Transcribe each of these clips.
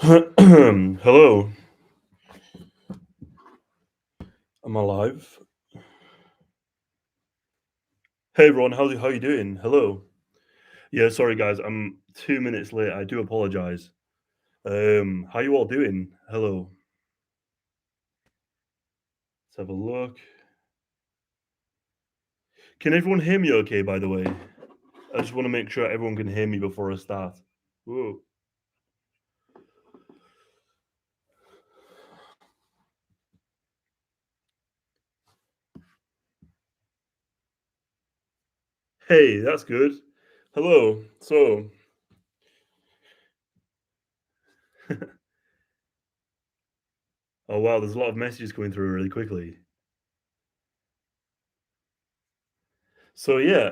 Hello, I'm alive. Hey everyone, how you doing? Hello. Yeah, sorry guys, I'm 2 minutes late. I do apologize. How you all doing? Hello. Let's have a look. Can everyone hear me okay, by the way? I just want to make sure everyone can hear me before I start. Whoa. Hey, that's good. Hello. So, oh wow, there's a lot of messages coming through really quickly. So yeah,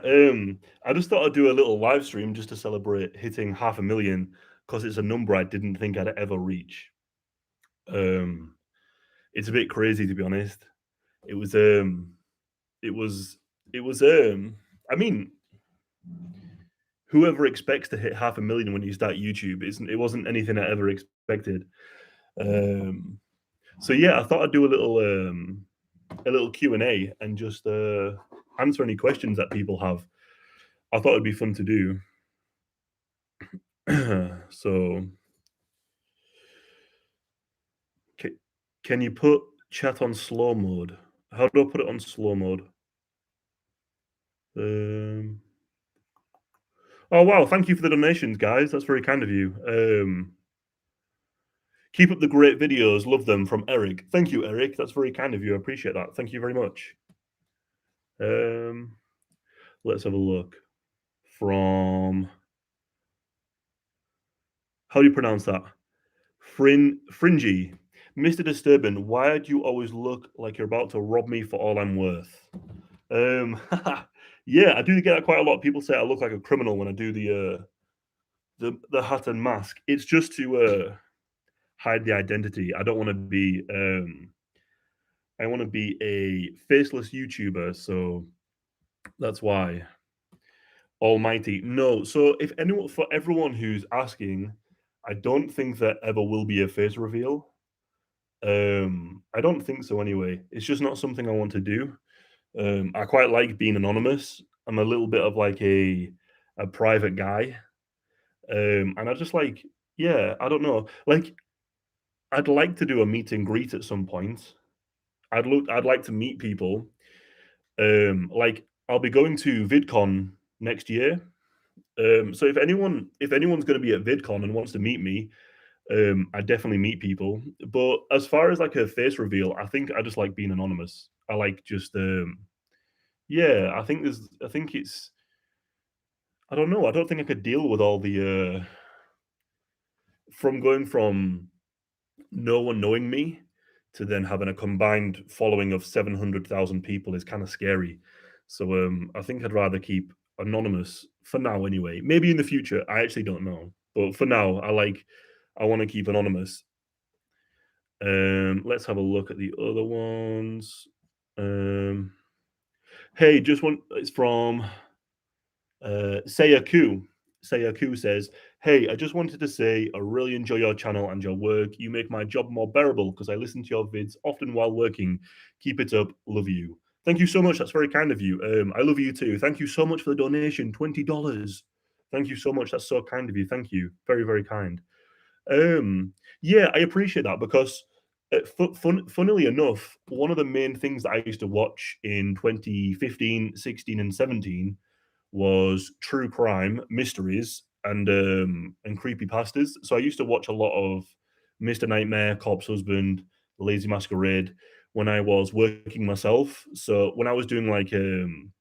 I just thought I'd do a little live stream just to celebrate hitting half a million because it's a number I didn't think I'd ever reach. Um, it's a bit crazy to be honest. It was it was it was I mean, whoever expects to hit half a million when you start YouTube isn't it wasn't anything I ever expected. Um, so yeah, I thought I'd do a little Q&A and just answer any questions that people have. I thought it'd be fun to do. So ca- can you put chat on slow mode? How do I put it on slow mode? Um, oh wow, thank you for the donations, guys. That's very kind of you. Keep up the great videos. Love them from Eric. Thank you, Eric. That's very kind of you. I appreciate that. Thank you very much. Um, let's have a look. From how do you pronounce that? Fringy. Mr. Disturbing, why do you always look like you're about to rob me for all I'm worth? Yeah, I do get that quite a lot. People say I look like a criminal when I do the hat and mask. It's just to hide the identity. I don't want to be I want to be a faceless YouTuber, so that's why. Almighty. No. So if anyone for everyone who's asking, I don't think there ever will be a face reveal. I don't think so anyway. It's just not something I want to do. I quite like being anonymous. I'm a little bit of like a private guy. And I just like yeah, I don't know. Like I'd like to do a meet and greet at some point. I'd like to meet people. Like I'll be going to VidCon next year. So if anyone's going to be at VidCon and wants to meet me, I definitely meet people. But as far as like a face reveal, I think I just like being anonymous. I like just yeah, I think it's I don't know. I don't think I could deal with all the from going from no one knowing me to then having a combined following of 700,000 people is kind of scary. So I think I'd rather keep anonymous for now anyway. Maybe in the future, I actually don't know. But for now, I want to keep anonymous. Let's have a look at the other ones. Um, hey, just one it's from Sayaku. Sayaku says, "Hey, I just wanted to say I really enjoy your channel and your work. You make my job more bearable because I listen to your vids often while working. Keep it up. Love you." Thank you so much. That's very kind of you. I love you too. Thank you so much for the donation, $20. Thank you so much. That's so kind of you. Thank you. Very, very kind. Um, yeah, I appreciate that because funnily enough, one of the main things that I used to watch in 2015, 16, and 17 was true crime, mysteries, and creepy pastas. So I used to watch a lot of Mr. Nightmare, Corpse Husband, Lazy Masquerade when I was working myself. So when I was doing like when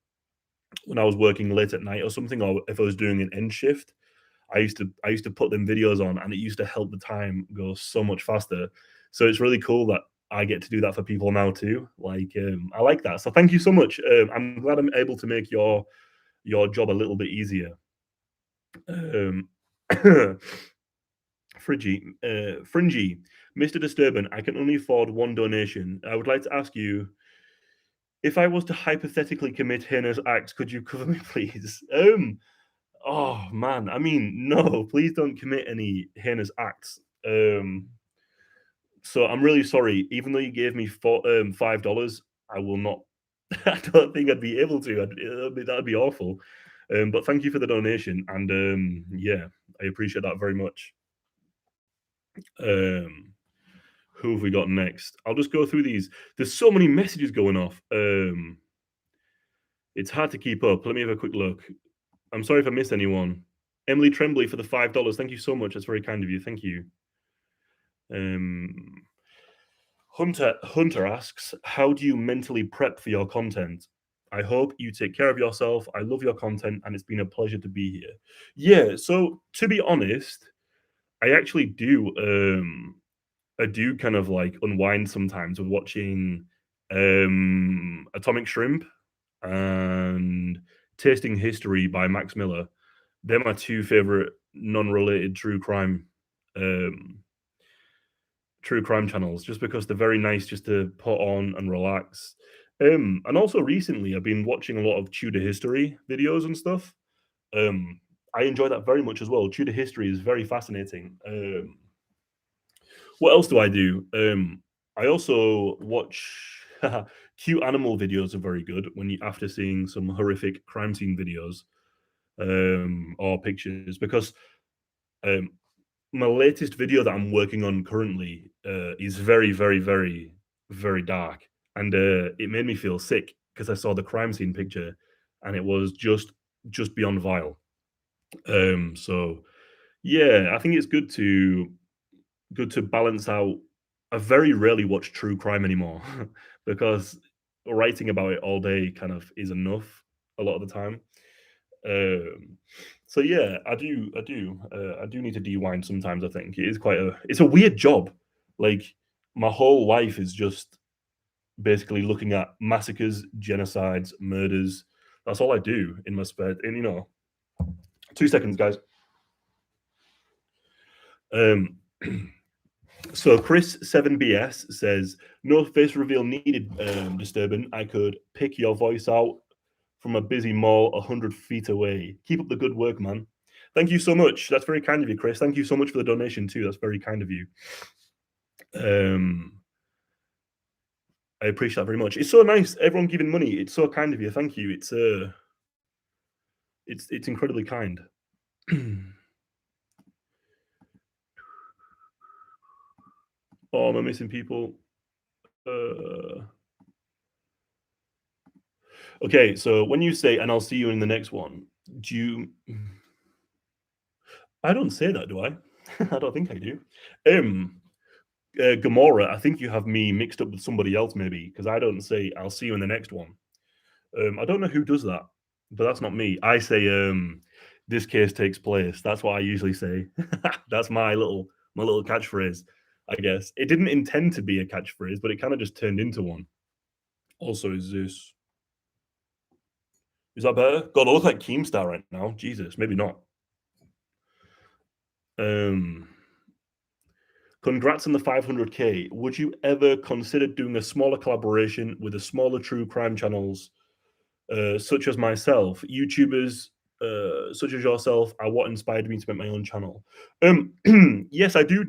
I was working late at night or something, or if I was doing an end shift, I used to put them videos on, and it used to help the time go so much faster. So it's really cool that I get to do that for people now too. Like I like that. So thank you so much. I'm glad I'm able to make your job a little bit easier. Um, Fringy, Mr. Disturbing, I can only afford one donation. I would like to ask you if I was to hypothetically commit heinous acts, could you cover me, please? Oh man, I mean, no, please don't commit any heinous acts. Um, so I'm really sorry. Even though you gave me $5, I will not. I don't think I'd be able to. That'd be awful. But thank you for the donation, and yeah, I appreciate that very much. Um, who have we got next? I'll just go through these. There's so many messages going off. It's hard to keep up. Let me have a quick look. I'm sorry if I missed anyone. Emily Tremblay for the $5. Thank you so much. That's very kind of you. Thank you. Um, Hunter asks, how do you mentally prep for your content? I hope you take care of yourself. I love your content, and it's been a pleasure to be here. Yeah. So to be honest, I actually do. I do kind of like unwind sometimes with watching Atomic Shrimp and Tasting History by Max Miller. They're my two favorite non-related um true crime channels just because they're very nice just to put on and relax. And also recently I've been watching a lot of Tudor history videos and stuff. I enjoy that very much as well. Tudor history is very fascinating. What else do I do? I also watch cute animal videos are very good when you after seeing some horrific crime scene videos or pictures because um, my latest video that I'm working on currently is very, very, very, very dark, and it made me feel sick because I saw the crime scene picture, and it was just beyond vile. So yeah, I think it's good to balance out. I very rarely watch true crime anymore because writing about it all day kind of is enough a lot of the time. Um, so yeah, I do need to de-wind sometimes. I think it is it's a weird job. Like my whole life is just basically looking at massacres, genocides, murders. That's all I do in my spare. And 2 seconds, guys. Um, so Chris7BS says no face reveal needed. Disturbing. I could pick your voice out from a busy mall 100 feet away. Keep up the good work, man. Thank you so much. That's very kind of you, Chris. Thank you so much for the donation too. That's very kind of you. Um, I appreciate that very much. It's so nice. Everyone giving money. It's so kind of you. Thank you. It's incredibly kind. Oh, am I missing people? Uh, okay, so when you say, and I'll see you in the next one, do you? I don't say that, do I? I don't think I do. Um, Gamora, I think you have me mixed up with somebody else, maybe, because I don't say I'll see you in the next one. I don't know who does that, but that's not me. I say this case takes place. That's what I usually say. That's my little catchphrase, I guess. It didn't intend to be a catchphrase, but it kind of just turned into one. Also, is that better? God, I look like Keemstar right now. Jesus, maybe not. Um, Congrats on the 500K. Would you ever consider doing a smaller collaboration with the smaller true crime channels, such as myself, YouTubers such as yourself, are what inspired me to make my own channel. Yes, I do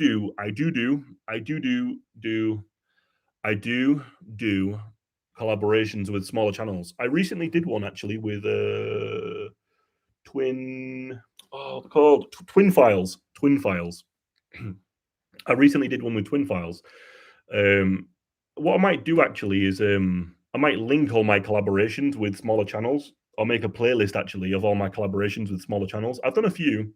collaborations with smaller channels. I recently did one actually with Twin. Oh, they're called Twin Files. Twin Files. I recently did one with Twin Files. Um, what I might do actually is I might link all my collaborations with smaller channels, or make a playlist actually of all my collaborations with smaller channels. I've done a few.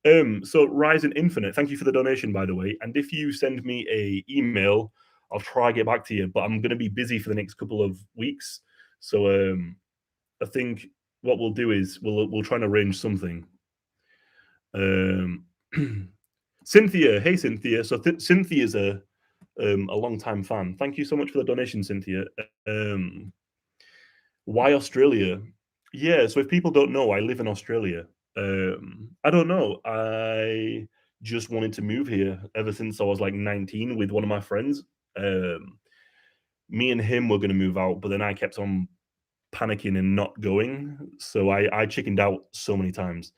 So Ryzen Infinite, thank you for the donation, by the way. And if you send me a email, I'll try to get back to you. But I'm going to be busy for the next couple of weeks, so I think what we'll do is we'll try and arrange something. Um, Cynthia, hey Cynthia. So Cynthia's a long time fan. Thank you so much for the donation, Cynthia. Um, why Australia? Yeah, so if people don't know, I live in Australia. I don't know. I just wanted to move here ever since I was like 19 with one of my friends. Um, Me and him were going to move out, but then I kept on panicking and not going. So I chickened out so many times.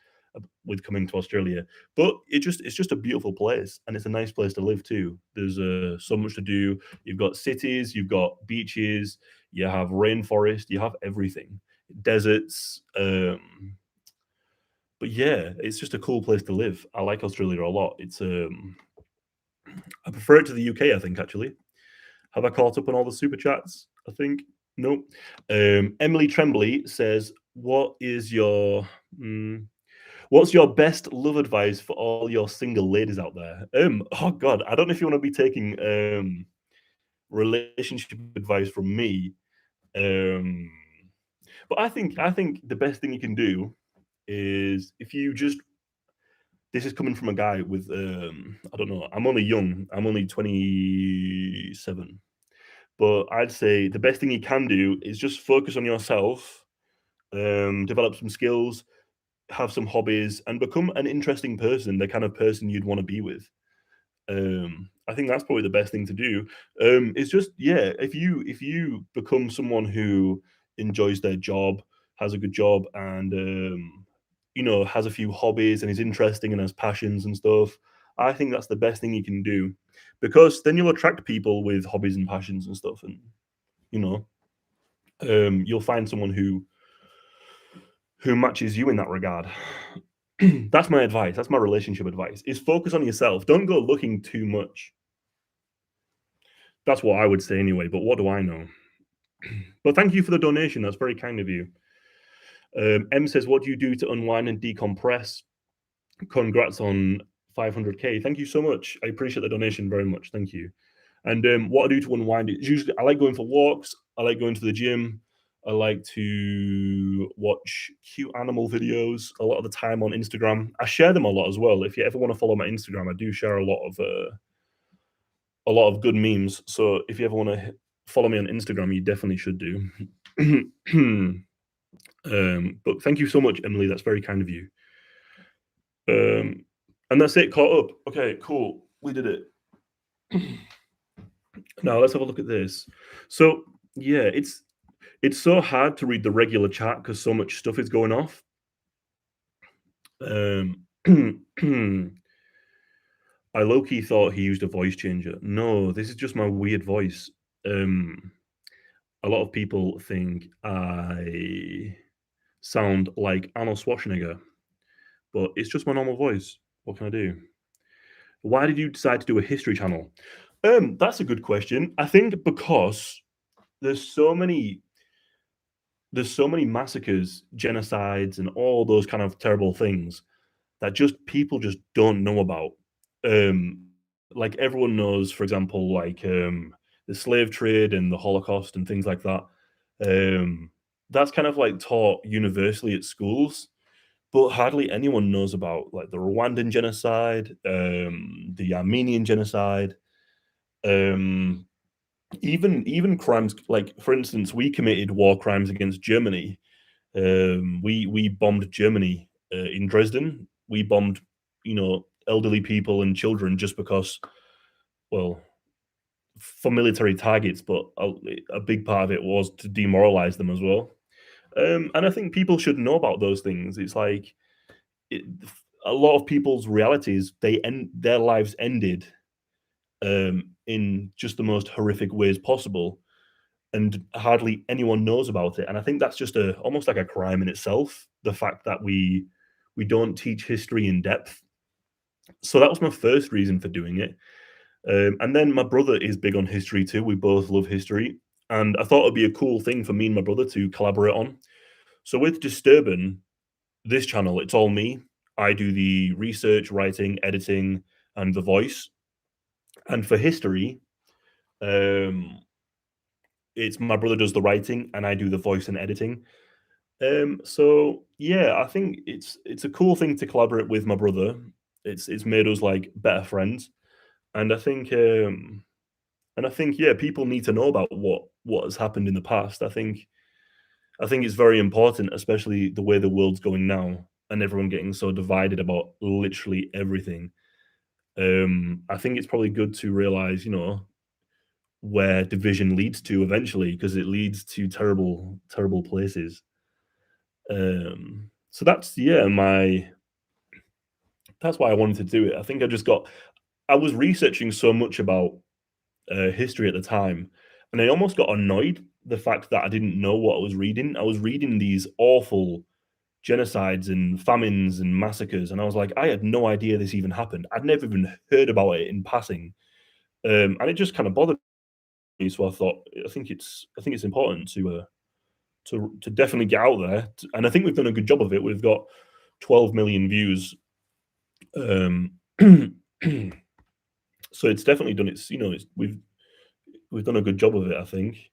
with coming to Australia. But it's just a beautiful place, and it's a nice place to live too. There's so much to do. You've got cities, you've got beaches, you have rainforest, you have everything, deserts. But yeah, it's just a cool place to live. I like Australia a lot. I prefer it to the UK. I think actually. Have I caught up on all the super chats? I think no. Emily Tremblay says, mm, what's your best love advice for all your single ladies out there?" Oh God, I don't know if you want to be taking relationship advice from me, um, but I think the best thing you can do is if you just this is coming from a guy with I don't know. I'm only young. I'm only 27. But I'd say the best thing you can do is just focus on yourself, develop some skills, have some hobbies, and become an interesting person, the kind of person you'd want to be with. I think that's probably the best thing to do. It's just yeah, if you become someone who enjoys their job, has a good job, and has a few hobbies and is interesting and has passions and stuff. I think that's the best thing you can do because then you'll attract people with hobbies and passions and stuff, and you know, you'll find someone who matches you in that regard. That's my advice. That's my relationship advice. Is focus on yourself. Don't go looking too much. That's what I would say anyway. But what do I know? But thank you for the donation. That's very kind of you. M says, "What do you do to unwind and decompress?" Congrats on 500k. Thank you so much. I appreciate the donation very much. Thank you. And what I do to unwind is usually I like going for walks. I like going to the gym. I like to watch cute animal videos a lot of the time on Instagram. I share them a lot as well. If you ever want to follow my Instagram, I do share a lot of good memes. So if you ever want to follow me on Instagram, you definitely should do. But thank you so much, Emily. That's very kind of you. And that's it. Caught up. Okay, cool. We did it. Now let's have a look at this. So yeah, it's so hard to read the regular chat because so much stuff is going off. Um, I low key thought he used a voice changer. No, this is just my weird voice. Um, a lot of people think I sound like Arnold Schwarzenegger, but it's just my normal voice. What can I do? Why did you decide to do a history channel? That's a good question. I think because there's so many there's so many massacres, genocides, and all those kind of terrible things that just people just don't know about. Um, like everyone knows, for example, like the slave trade and the Holocaust and things like that. Um, that's kind of like taught universally at schools, but hardly anyone knows about like the Rwandan genocide, the Armenian genocide, um, even crimes like, for instance, we committed war crimes against Germany. We bombed Germany in Dresden. We bombed, elderly people and children just because, well, for military targets, but a big part of it was to demoralize them as well. And I think people should know about those things. It's like it, a lot of people's realities, their lives ended in just the most horrific ways possible, and hardly anyone knows about it. And I think that's just a almost like a crime in itself. The fact that we don't teach history in depth. So that was my first reason for doing it. And then my brother is big on history too. We both love history, and I thought it'd be a cool thing for me and my brother to collaborate on. So with Disturbing, this channel, it's all me. I do the research, writing, editing, and the voice. And for history, um, it's my brother does the writing, and I do the voice and editing. So yeah, I think it's a cool thing to collaborate with my brother. It's made us like better friends, and I think yeah, people need to know about what has happened in the past. I think it's very important, especially the way the world's going now, and everyone getting so divided about literally everything. I think it's probably good to realize, where division leads to eventually, because it leads to terrible, terrible places. So that's yeah, that's why I wanted to do it. I think I was researching so much about history at the time, and I almost got annoyed the fact that I didn't know what I was reading. I was reading these awful genocides and famines and massacres, and I was like, I had no idea this even happened. I'd never even heard about it in passing, and it just kind of bothered me. So I thought, I think it's important to definitely get out there, and I think we've done a good job of it. We've got 12 million views, um, so it's definitely done its. We've done a good job of it. I think.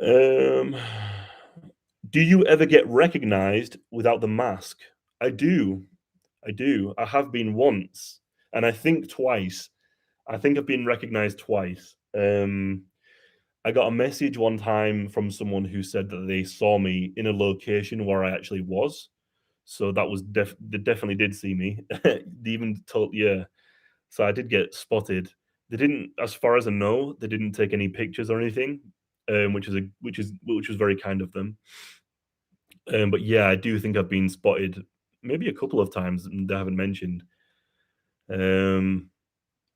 Um, do you ever get recognized without the mask? I do. I do. I have been once, and I think twice. I think I've been recognized twice. I got a message one time from someone who said that they saw me in a location where I actually was. So that was they definitely did see me. They even told, yeah. So I did get spotted. They didn't, as far as I know, they didn't take any pictures or anything, which was very kind of them. But yeah, I do think I've been spotted maybe a couple of times and they haven't mentioned. Um,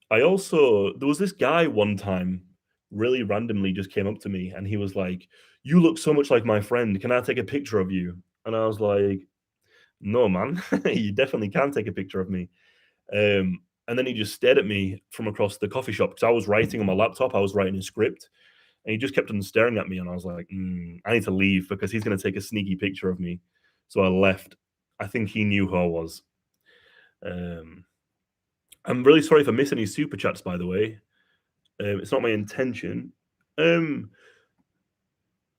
I also there was this guy one time really randomly just came up to me and he was like, "You look so much like my friend. Can I take a picture of you?" And I was like, "No, man, you definitely can take a picture of me." And then he just stared at me from across the coffee shop because I was writing on my laptop. I was writing a script, and he just kept on staring at me. And I was like, "I need to leave because he's going to take a sneaky picture of me." So I left. I think he knew who I was. Um, I'm really sorry if I miss any super chats, by the way. It's not my intention. Um,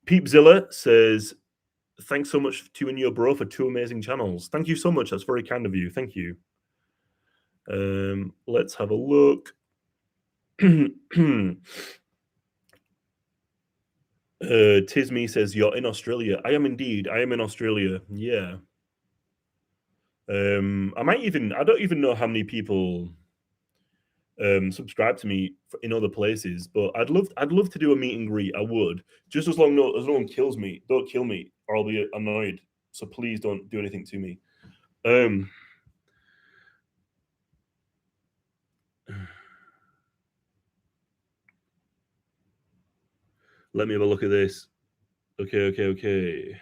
Peepzilla says, "Thanks so much to you and your bro for two amazing channels." Thank you so much. That's very kind of you. Thank you. Let's have a look. Tisme says, "You're in Australia." I am indeed. I am in Australia. Yeah. I don't even know how many people subscribe to me in other places, but I'd love to do a meet and greet. I would, just as no one kills me. Don't kill me, or I'll be annoyed. So please don't do anything to me. Um, Let me have a look at this. Okay, okay, okay.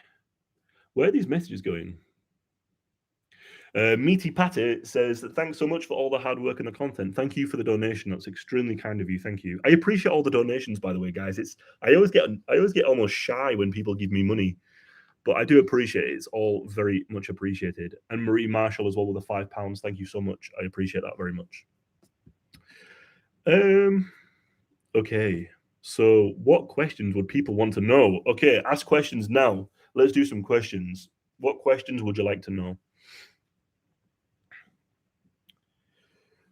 Where are these messages going? Meaty Patty says, "Thanks so much for all the hard work and the content. Thank you for the donation. That's extremely kind of you. Thank you. I appreciate all the donations, by the way, guys. I always get almost shy when people give me money, but I do appreciate it. It's all very much appreciated." And Marie Marshall as well with the £5. Thank you so much. I appreciate that very much. Um. Okay. So, what questions would people want to know? Okay, ask questions now. Let's do some questions. What questions would you like to know?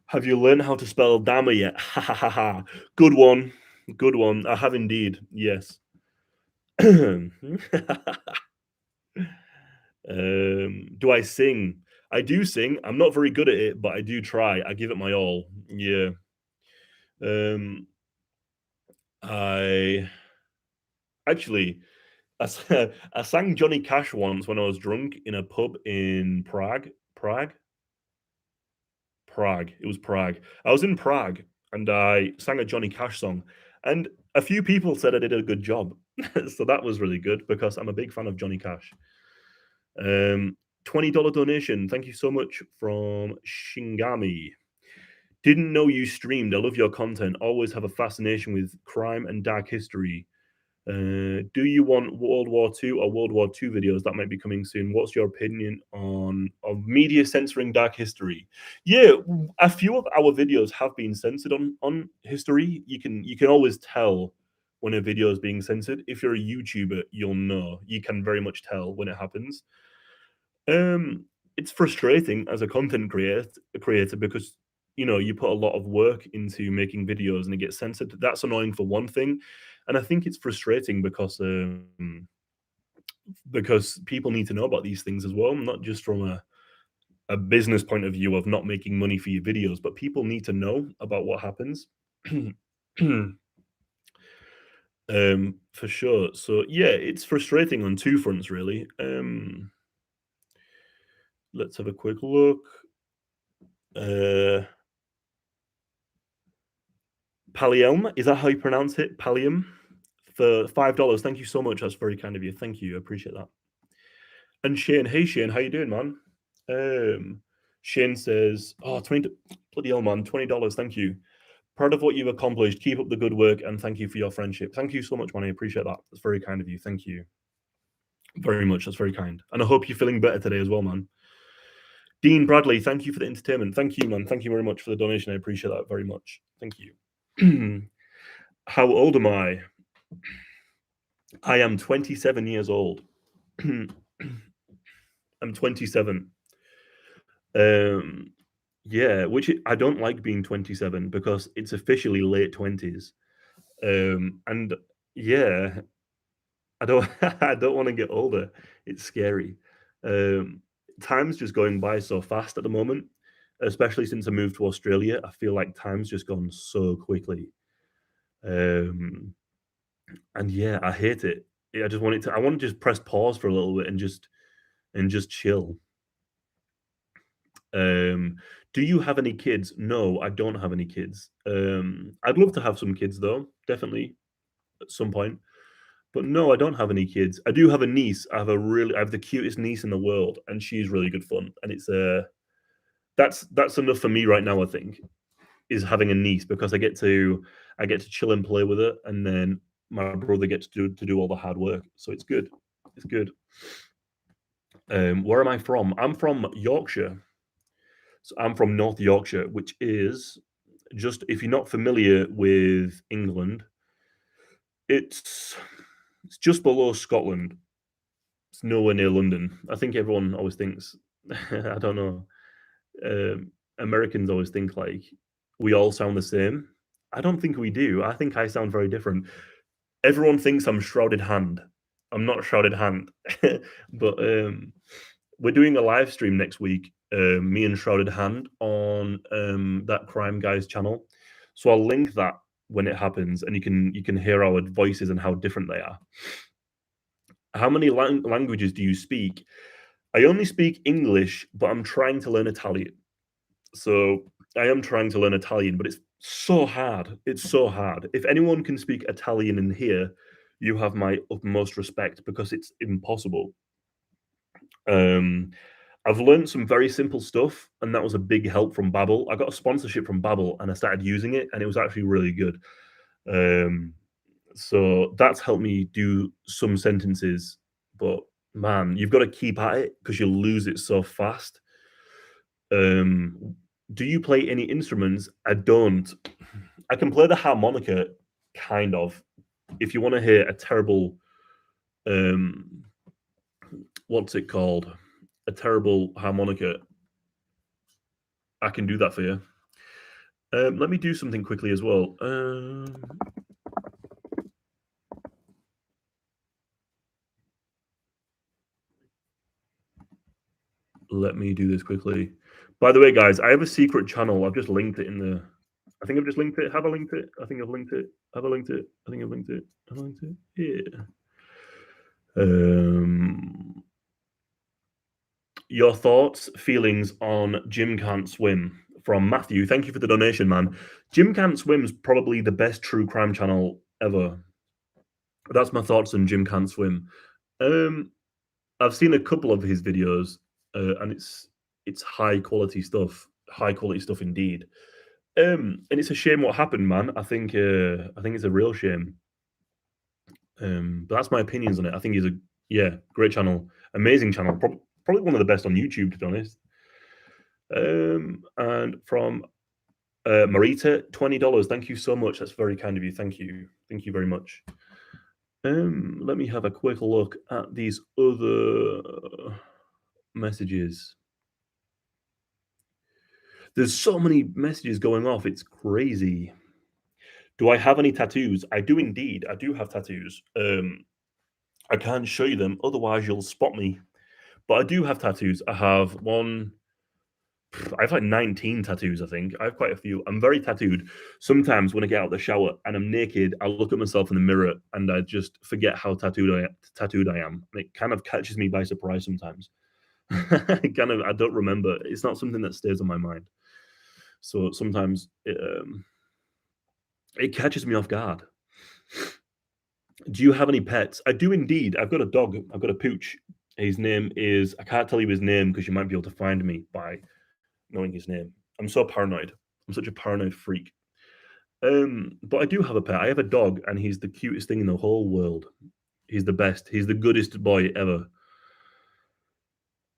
Have you learned how to spell Dama yet? Ha ha ha ha. Good one. Good one. I have indeed. Yes. Do I sing? I do sing. I'm not very good at it, but I do try. I give it my all. Yeah. Um, I actually I sang Johnny Cash once when I was drunk in a pub in Prague. Prague. It was Prague. I was in Prague and I sang a Johnny Cash song, and a few people said I did a good job. So that was really good because I'm a big fan of Johnny Cash. $20 donation. Thank you so much from Shingami. Didn't know you streamed. I love your content. Always have a fascination with crime and dark history. Do you want World War II or World War II videos that might be coming soon? What's your opinion on of media censoring dark history? Yeah, a few of our videos have been censored on history. You can always tell when a video is being censored. If you're a YouTuber, you'll know. You can very much tell when it happens. It's frustrating as a creator because you put a lot of work into making videos and it gets censored. That's annoying for one thing, and I think it's frustrating because people need to know about these things as well, not just from a business point of view of not making money for your videos, but people need to know about what happens. For sure. So yeah, it's frustrating on two fronts, really. Let's have a quick look. Uh, Pallium, is that how you pronounce it? Pallium for $5. Thank you so much. That's very kind of you. Thank you. I appreciate that. And Shane, hey Shane, how you doing, man? Um, Shane says, "Oh, 20 bloody hell, man, $20. Thank you. Proud of what you've accomplished. Keep up the good work, and thank you for your friendship. Thank you so much, man. I appreciate that. That's very kind of you. Thank you very much. That's very kind. And I hope you're feeling better today as well, man. Dean Bradley, thank you for the entertainment. Thank you, man. Thank you very much for the donation. I appreciate that very much. Thank you. How old am I? I am 27 years old. I'm 27. Um, yeah, which I don't like being 27 because it's officially late 20s. And yeah, I don't I don't want to get older. It's scary. Um, Time's just going by so fast at the moment, especially since I moved to Australia. I feel like time's just gone so quickly. Um, and yeah, I hate it. Yeah, I just want it to. I want to just press pause for a little bit and just chill. Um, do you have any kids? No, I don't have any kids. I'd love to have some kids though, definitely at some point. But no, I don't have any kids. I do have a niece. I have the cutest niece in the world, and she's really good fun. And it's that's enough for me right now. I think is having a niece because I get to chill and play with her, and then my brother gets to do all the hard work. So it's good. It's good. Where am I from? I'm from Yorkshire. So I'm from North Yorkshire, which is just if you're not familiar with England, it's it's just below Scotland. It's nowhere near London. I think everyone always thinks, I don't know, Americans always think like we all sound the same. I don't think we do. I think I sound very different. Everyone thinks I'm Shrouded Hand. I'm not Shrouded Hand, but we're doing a live stream next week. Me and Shrouded Hand on that Crime Guys channel. So I'll link that when it happens, and you can hear our voices and how different they are. How many languages do you speak? I only speak English, but I'm trying to learn Italian. So I am trying to learn Italian, but it's so hard. It's so hard. If anyone can speak Italian in here, you have my utmost respect because it's impossible. Um, I've learned some very simple stuff, and that was a big help from Babbel. I got a sponsorship from Babbel, and I started using it, and it was actually really good. Um, so that's helped me do some sentences, but man, you've got to keep at it because you'll lose it so fast. Um, do you play any instruments? I don't. I can play the harmonica, kind of. If you want to hear a terrible, um, what's it called? A terrible harmonica, I can do that for you. Let me do something quickly as well. Let me do this quickly. By the way, guys, I have a secret channel. I've just linked it in the. I think I've just linked it. Have I linked it? I think I've linked it. Have I linked it? I think I've linked it. Have I linked it? Yeah. Your thoughts, feelings on Jim Can't Swim from Matthew. Thank you for the donation, man. Jim Can't Swim's probably the best true crime channel ever. That's my thoughts on Jim Can't Swim. Um, I've seen a couple of his videos, and it's high quality stuff indeed. And it's a shame what happened, man. I think it's a real shame. But that's my opinions on it. I think he's a yeah, great channel, amazing channel, probably one of the best on YouTube, to be honest. And from Marita, $20. Thank you so much. That's very kind of you. Thank you very much. Let me have a quick look at these other messages. There's so many messages going off. It's crazy. Do I have any tattoos? I do indeed. I do have tattoos. I can't show you them, otherwise you'll spot me. But I do have tattoos. I have one. I have like 19 tattoos, I think. I have quite a few. I'm very tattooed. Sometimes when I get out of the shower and I'm naked, I look at myself in the mirror and I just forget how tattooed I am. And it kind of catches me by surprise sometimes. I don't remember. It's not something that stays on my mind. So sometimes it catches me off guard. Do you have any pets? I do indeed. I've got a dog. I've got a pooch. His name is, I can't tell you his name because you might be able to find me by knowing his name. I'm so paranoid. I'm such a paranoid freak. But I do have a pet. I have a dog, and he's the cutest thing in the whole world. He's the best. He's the goodest boy ever.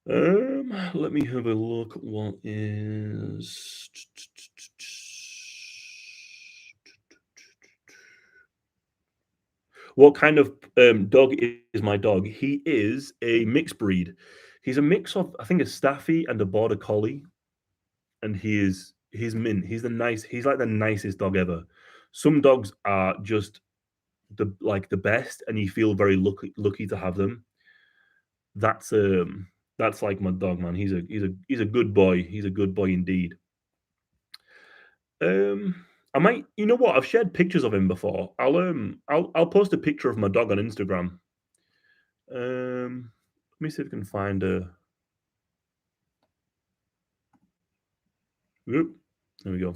Let me have a look. What is? What kind of dog is my dog? He is a mixed breed. He's a mix of, I think, a Staffy and a Border Collie, and he's mint. He's like the nicest dog ever. Some dogs are just the best, and you feel very lucky to have them. That's that's like my dog, man. He's a good boy. He's a good boy indeed. I might, you know what? I've shared pictures of him before. I'll post a picture of my dog on Instagram. Let me see if I can find a. Oop, there we go.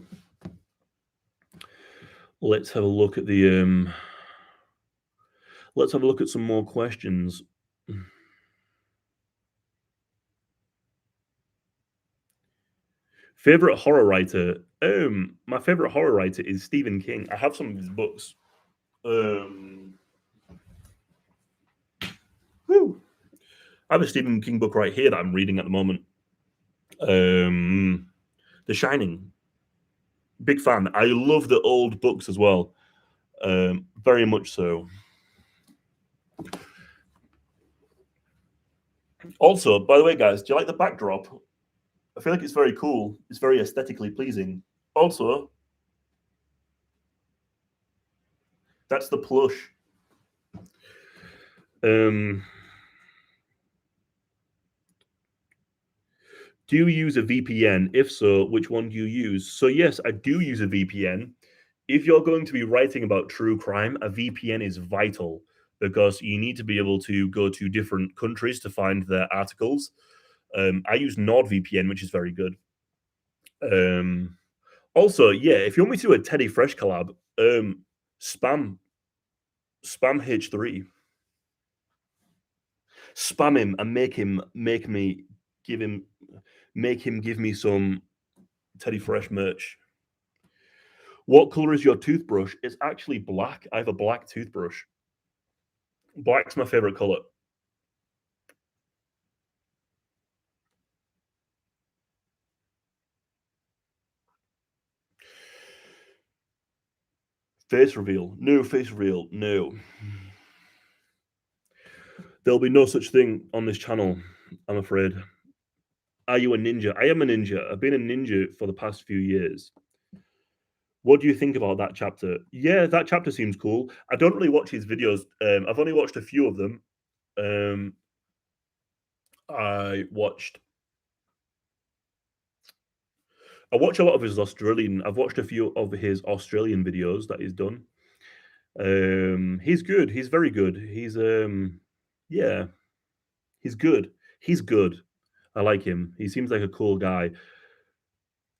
Let's have a look at the. Let's have a look at some more questions. Favorite horror writer? My favorite horror writer is Stephen King. I have some of his books. Whew. I have a Stephen King book right here that I'm reading at the moment. The Shining. Big fan. I love the old books as well. Very much so. Also, by the way, guys, do you like the backdrop? I feel like it's very cool. It's very aesthetically pleasing. Also, that's the plush. Do you use a VPN? If so, which one do you use? So, yes, I do use a VPN. If you're going to be writing about true crime, a VPN is vital because you need to be able to go to different countries to find their articles. I use NordVPN, which is very good. Also, yeah, if you want me to do a Teddy Fresh collab, spam H3, spam him and make him give me some Teddy Fresh merch. What color is your toothbrush? It's actually black. I have a black toothbrush. Black's my favorite color. Face reveal. No face reveal. No. There'll be no such thing on this channel, I'm afraid. Are you a ninja? I am a ninja. I've been a ninja for the past few years. What do you think about that chapter? Yeah, that chapter seems cool. I don't really watch his videos. I've only watched a few of them. I watched I watch a lot of his Australian. I've watched a few of his Australian videos that he's done. He's good. He's very good. Yeah, he's good. He's good. I like him. He seems like a cool guy.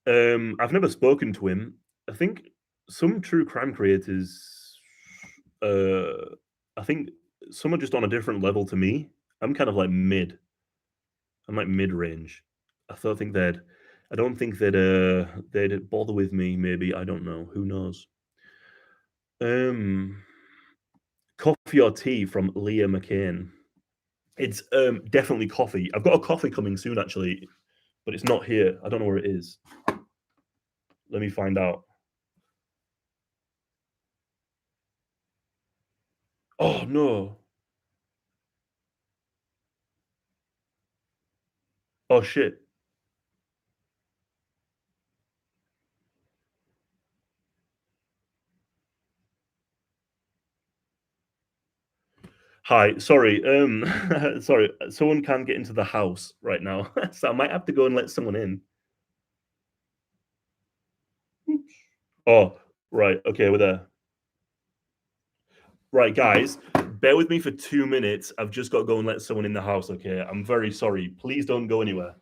I've never spoken to him. I think some true crime creators, I think some are just on a different level to me. I'm kind of like mid. I'm like mid range. I don't think they'd bother with me. Maybe I don't know. Who knows? Um, Coffee or tea from Leah McCain. It's definitely coffee. I've got a coffee coming soon, actually, but it's not here. I don't know where it is. Let me find out. Oh no. Oh shit. Hi. Sorry. Sorry. Someone can't get into the house right now, so I might have to go and let someone in. Oh, right. Okay, we're there. Right, guys, bear with me for 2 minutes. I've just got to go and let someone in the house. Okay, I'm very sorry. Please don't go anywhere.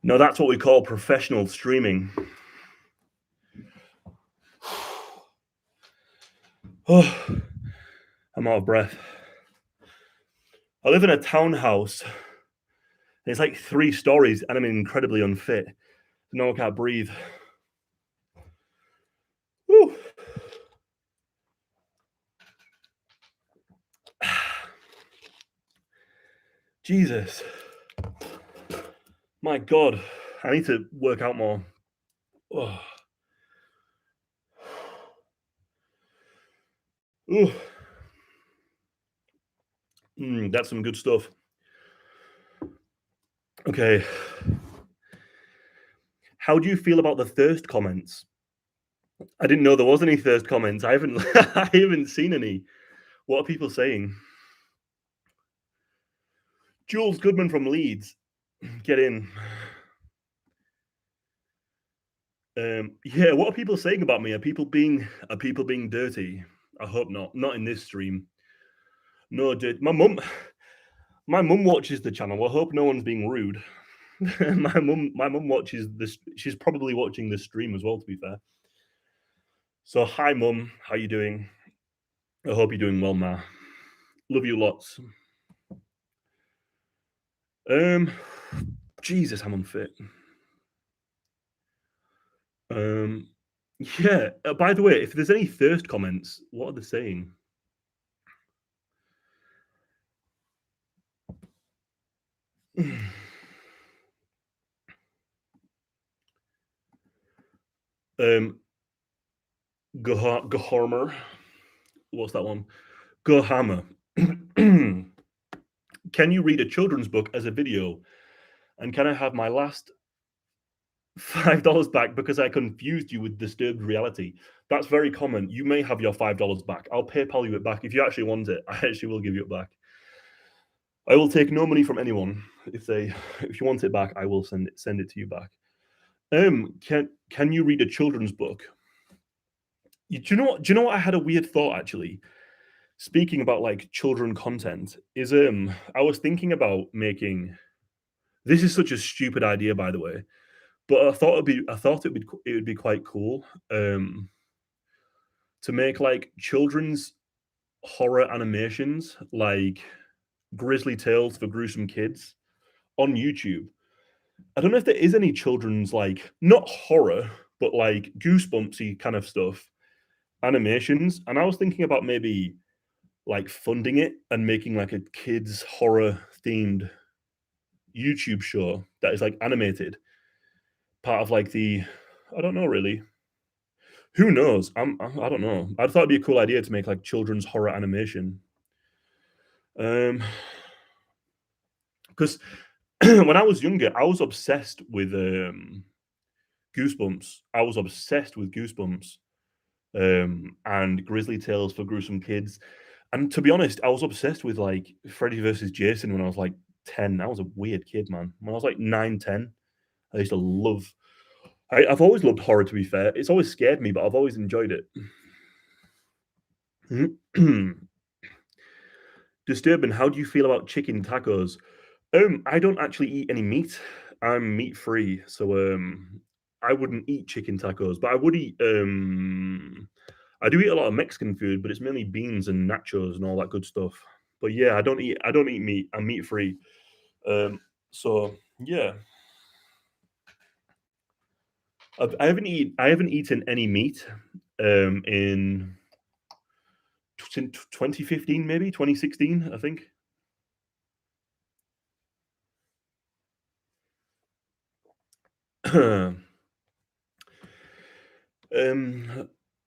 No, that's what we call professional streaming. Oh, I'm out of breath. I live in a townhouse. It's like 3 stories, and I'm incredibly unfit. No, I can't breathe. Woo. Jesus. My God. I need to work out more. Oh. Ooh. That's some good stuff. Okay. How do you feel about the thirst comments? I didn't know there was any thirst comments. I haven't I haven't seen any. What are people saying? Jules Goodman from Leeds. Get in. Yeah, what are people saying about me? Are people being dirty? I hope not. Not in this stream. No, dirt. My mum watches the channel. I hope no one's being rude. my mum watches this. She's probably watching this stream as well, to be fair. So hi mum, how you doing? I hope you're doing well, ma. Love you lots. Um Jesus, I'm unfit. Um yeah, by the way, if there's any thirst comments, what are they saying? um Gahormer. What's that one? Gohammer. Can you read a children's book as a video? And can I have my last $5 back because I confused you with disturbed reality? That's very common. You may have your $5 back. I'll PayPal you it back. If you actually want it, I actually will give you it back. I will take no money from anyone. If you want it back, I will send it to you back. Can you read a children's book? Do you know what I had a weird thought actually? Speaking about like children content, is I was thinking about making, this is such a stupid idea by the way, but I thought it would be quite cool to make like children's horror animations like Grizzly Tales for Gruesome Kids on YouTube. I don't know if there is any children's like not horror, but like goosebumpsy kind of stuff animations, and I was thinking about maybe like funding it and making like a kids horror themed YouTube show that is like animated, part of like the, I don't know really. Who knows? I don't know. I thought it'd be a cool idea to make like children's horror animation. Because when I was younger, I was obsessed with Goosebumps. I was obsessed with Goosebumps and Grizzly Tales for Gruesome Kids. And to be honest, I was obsessed with like Freddy versus Jason when I was like 10. I was a weird kid, man. When I was like 9, 10, I used to love. I've always loved horror. To be fair, it's always scared me, but I've always enjoyed it. Disturbing. How do you feel about chicken tacos? I don't actually eat any meat. I'm meat free, so I wouldn't eat chicken tacos, but I would eat. I do eat a lot of Mexican food, but it's mainly beans and nachos and all that good stuff. But yeah, I don't eat meat. I'm meat free. So yeah, I haven't eaten any meat in since 2015, maybe 2016, I think.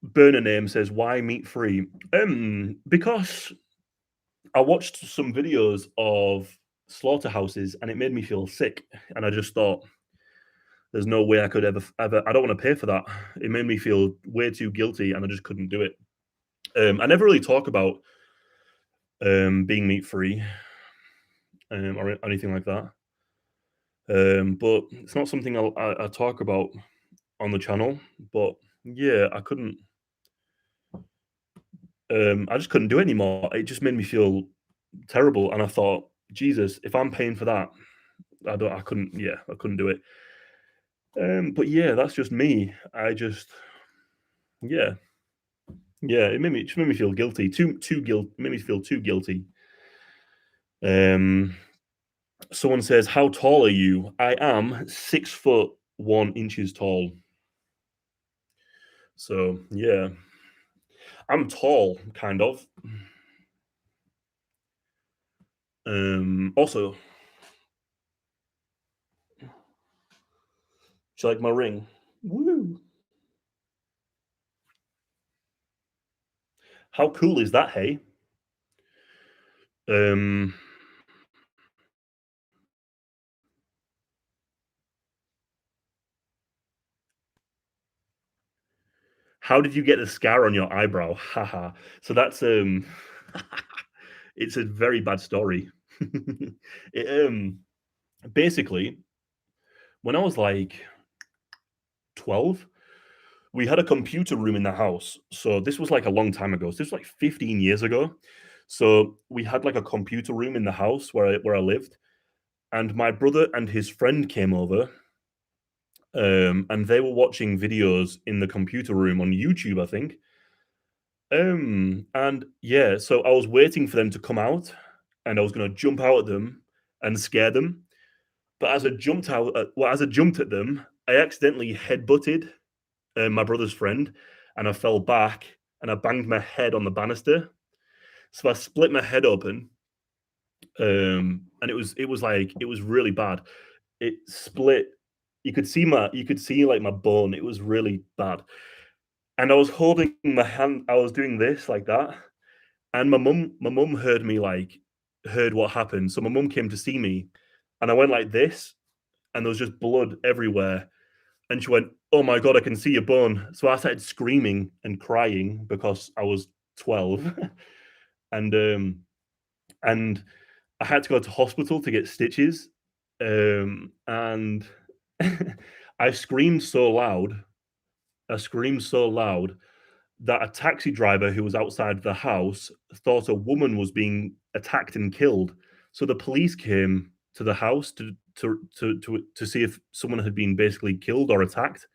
Burner name says why meat free? Because I watched some videos of slaughterhouses and it made me feel sick, and I just thought there's no way I could ever. I don't want to pay for that. It made me feel way too guilty, and I just couldn't do it. I never really talk about being meat free or anything like that. But it's not something I talk about on the channel. But yeah, I couldn't. I just couldn't do it anymore. It just made me feel terrible, and I thought, Jesus, if I'm paying for that, I couldn't. Yeah, I couldn't do it. But yeah, that's just me. Yeah, yeah. It just made me feel guilty. Too guilt. Made me feel too guilty. Um, Someone says, "How tall are you?" I am 6 foot 1 inches tall. So yeah, I'm tall, kind of. Also, do you like my ring? Woo! How cool is that? Hey. Um, how did you get the scar on your eyebrow? Haha. So that's it's a very bad story. it basically when I was like 12, we had a computer room in the house. So this was like a long time ago. So this was like 15 years ago. So we had like a computer room in the house where I lived, and my brother and his friend came over, and they were watching videos in the computer room on YouTube, I think. And yeah, so I was waiting for them to come out, and I was gonna jump out at them and scare them. But as I jumped at them, I accidentally headbutted my brother's friend, and I fell back and I banged my head on the banister. So I split my head open, and it was really bad. It split. You could see like my bone. It was really bad. And I was holding my hand. I was doing this like that, and my mum heard what happened. So my mum came to see me, and I went like this, and there was just blood everywhere. And she went, "Oh my god, I can see your bone." So I started screaming and crying because I was 12, and and I had to go to hospital to get stitches. And I screamed so loud, I screamed so loud that a taxi driver who was outside the house thought a woman was being attacked and killed. So the police came to the house to see if someone had been basically killed or attacked,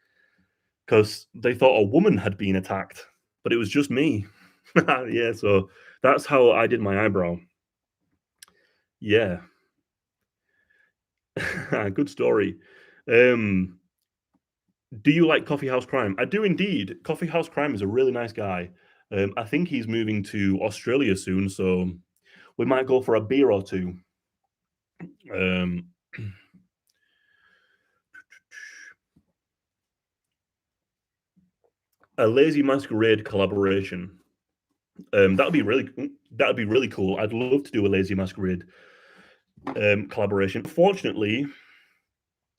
because they thought a woman had been attacked, but it was just me. Yeah, so that's how I did my eyebrow. Yeah, good story. Um, do you like Coffee House Crime? I do indeed. Coffee House Crime is a really nice guy. I think he's moving to Australia soon, so we might go for a beer or two. Um, a Lazy Masquerade collaboration. That would be really cool. I'd love to do a Lazy Masquerade collaboration. Fortunately,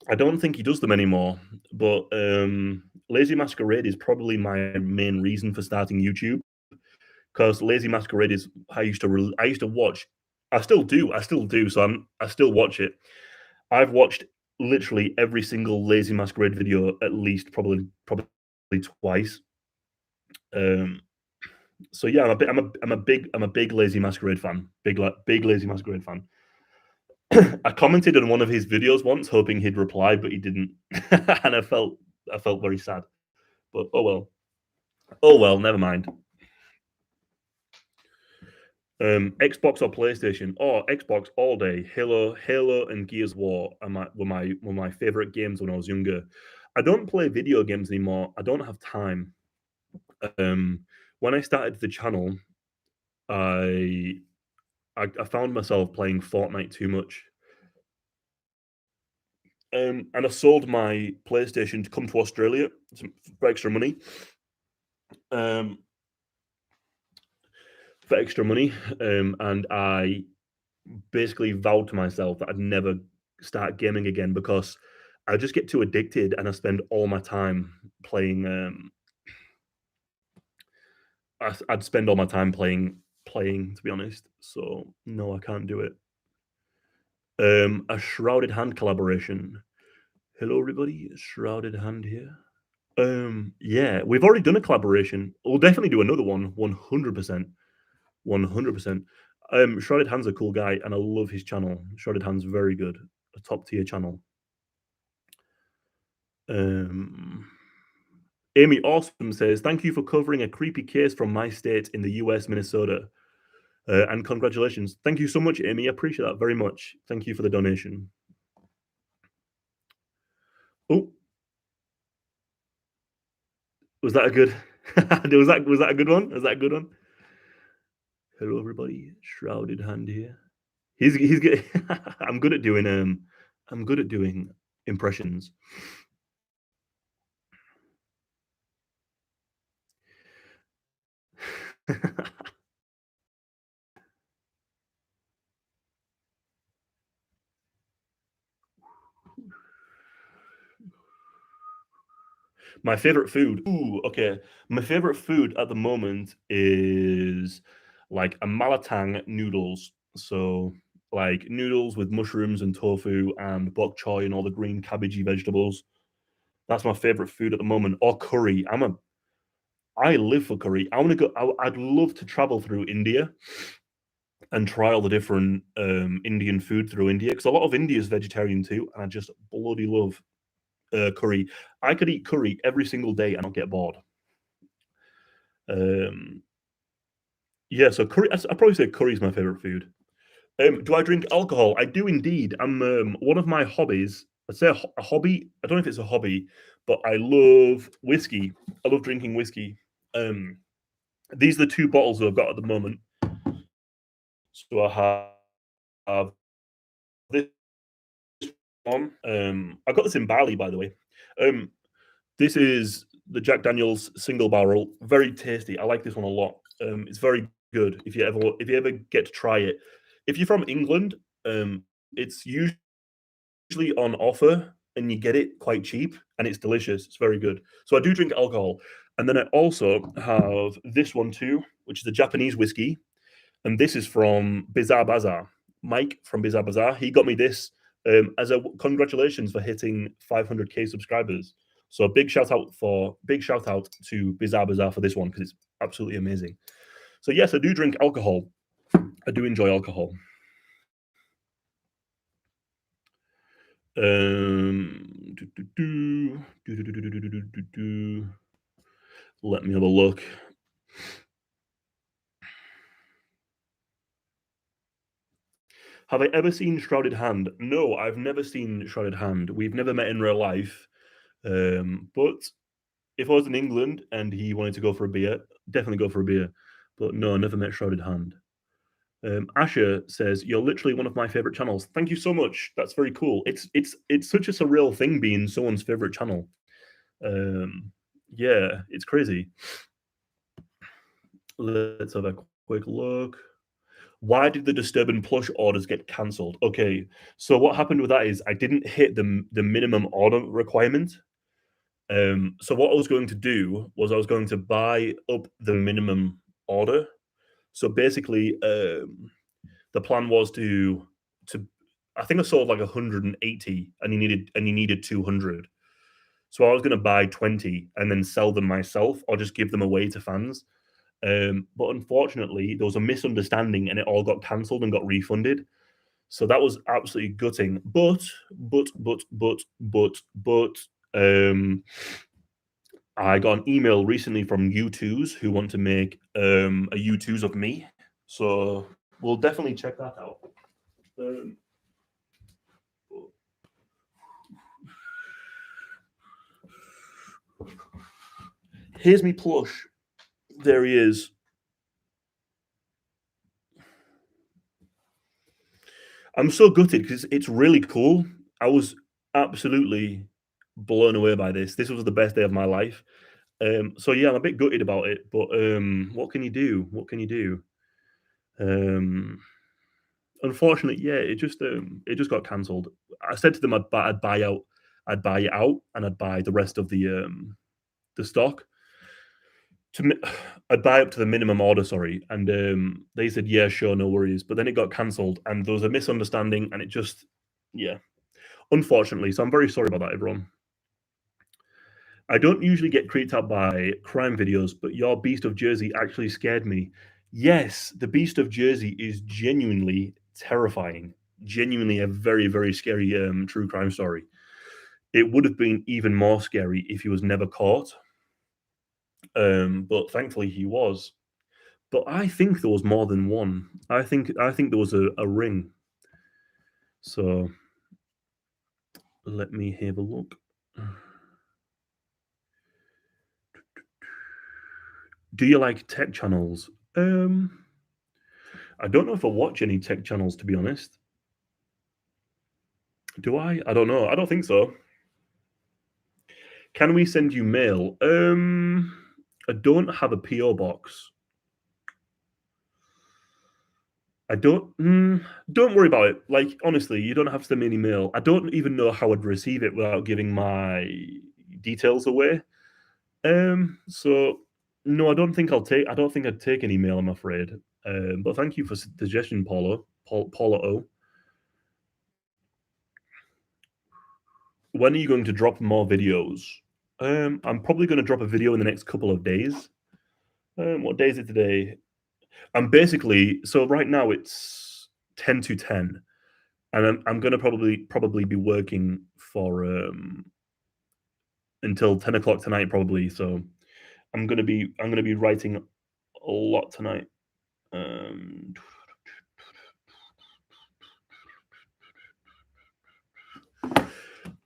I don't think he does them anymore, but Lazy Masquerade is probably my main reason for starting YouTube, because Lazy Masquerade is I used to watch. I still do. So I still watch it. I've watched literally every single Lazy Masquerade video at least probably twice. Um, so yeah, I'm a big Lazy Masquerade fan. Big Lazy Masquerade fan. I commented on one of his videos once, hoping he'd reply, but he didn't, and I felt very sad. But oh well, oh well, never mind. Xbox or PlayStation? Oh, Xbox all day. Halo, and Gears of War were my favorite games when I was younger. I don't play video games anymore. I don't have time. Um, when I started the channel, I I found myself playing Fortnite too much. And I sold my PlayStation to come to Australia for extra money. Um, for extra money, and I basically vowed to myself that I'd never start gaming again, because I just get too addicted and I spend all my time playing. I'd spend all my time playing, to be honest. So no, I can't do it. A Shrouded Hand collaboration. Hello, everybody. Shrouded Hand here. Yeah, we've already done a collaboration. We'll definitely do another one. 100%. 100%. Shrouded Hand's a cool guy, and I love his channel. Shrouded Hand's very good. A top tier channel. Um, Amy Awesome says, "Thank you for covering a creepy case from my state in the US, Minnesota. And congratulations." Thank you so much, Amy. I appreciate that very much. Thank you for the donation. Oh, was that a good was that a good one? Was that a good one? Hello, everybody. Shrouded Hand here. He's good. I'm good at doing I'm good at doing impressions. My favorite food. Ooh, okay. My favorite food at the moment is like a malatang noodles. So like noodles with mushrooms and tofu and bok choy and all the green cabbagey vegetables. That's my favorite food at the moment. Or curry. I live for curry. I want to go. I'd love to travel through India and try all the different Indian food through India because a lot of India is vegetarian too, and I just bloody love curry. I could eat curry every single day and not get bored. Um, yeah, so curry. I'd probably say curry is my favorite food. Do I drink alcohol? I do indeed. I'm one of my hobbies. I'd say a hobby. I don't know if it's a hobby, but I love whiskey. I love drinking whiskey. Um, these are the two bottles that I've got at the moment. So have this one. I got this in Bali, by the way. Um, this is the Jack Daniel's single barrel. Very tasty. I like this one a lot. It's very good. If you ever get to try it, if you're from England, it's usually on offer and you get it quite cheap and it's delicious. It's very good. So I do drink alcohol, and then I also have this one too, which is a Japanese whiskey, and this is from Bizarre Bazaar. Mike from Bizarre Bazaar, he got me this as a congratulations for hitting 500k subscribers. So big shout out to Bizarre Bazaar for this one because it's absolutely amazing. So yes, I do drink alcohol. I do enjoy alcohol. Let me have a look. Have I ever seen Shrouded Hand? No, I've never seen Shrouded Hand. We've never met in real life. But if I was in England and he wanted to go for a beer, definitely go for a beer. But no, I never met Shrouded Hand. Asher says, "You're literally one of my favorite channels." Thank you so much. That's very cool. It's such a surreal thing being someone's favorite channel. Um, yeah, it's crazy. Let's have a quick look. Why did the Disturbing plush orders get cancelled? Okay, so what happened with that is I didn't hit the minimum order requirement. So what I was going to do was I was going to buy up the minimum order. So basically, the plan was to I think I sold like 180, and you needed 200. So I was going to buy 20 and then sell them myself, or just give them away to fans. But unfortunately, there was a misunderstanding, and it all got cancelled and got refunded. So that was absolutely gutting. But I got an email recently from U2s who want to make a U2s of me. So we'll definitely check that out. Um, here's me plush. There he is. I'm so gutted because it's really cool. I was absolutely blown away by this. This was the best day of my life. So yeah, I'm a bit gutted about it, but what can you do? What can you do? Um, Unfortunately, yeah, it just got cancelled. I said to them I'd buy it out, and I'd buy the rest of the stock. I'd buy up to the minimum order, sorry, and they said yeah, sure, no worries. But then it got cancelled, and there was a misunderstanding, and it just yeah, unfortunately. So I'm very sorry about that, everyone. I don't usually get creeped out by crime videos, but your Beast of Jersey actually scared me. Yes, the Beast of Jersey is genuinely terrifying. Genuinely a very, very scary true crime story. It would have been even more scary if he was never caught. But thankfully he was. But I think there was more than one. I think there was a ring. So let me have a look. Do you like tech channels? I don't know if I watch any tech channels, to be honest. Do I? I don't know. I don't think so. Can we send you mail? I don't have a PO box. I don't worry about it. Like honestly, you don't have to send me any mail. I don't even know how I'd receive it without giving my details away. So no, I don't think I'll take. I don't think I'd take any mail. I'm afraid. But thank you for suggestion, Paula. Paula O. When are you going to drop more videos? I'm probably going to drop a video in the next couple of days. What day is it today? I'm basically so right now it's 10 to 10, and I'm going to probably be working for until 10 o'clock tonight probably. So I'm gonna be writing a lot tonight. Um,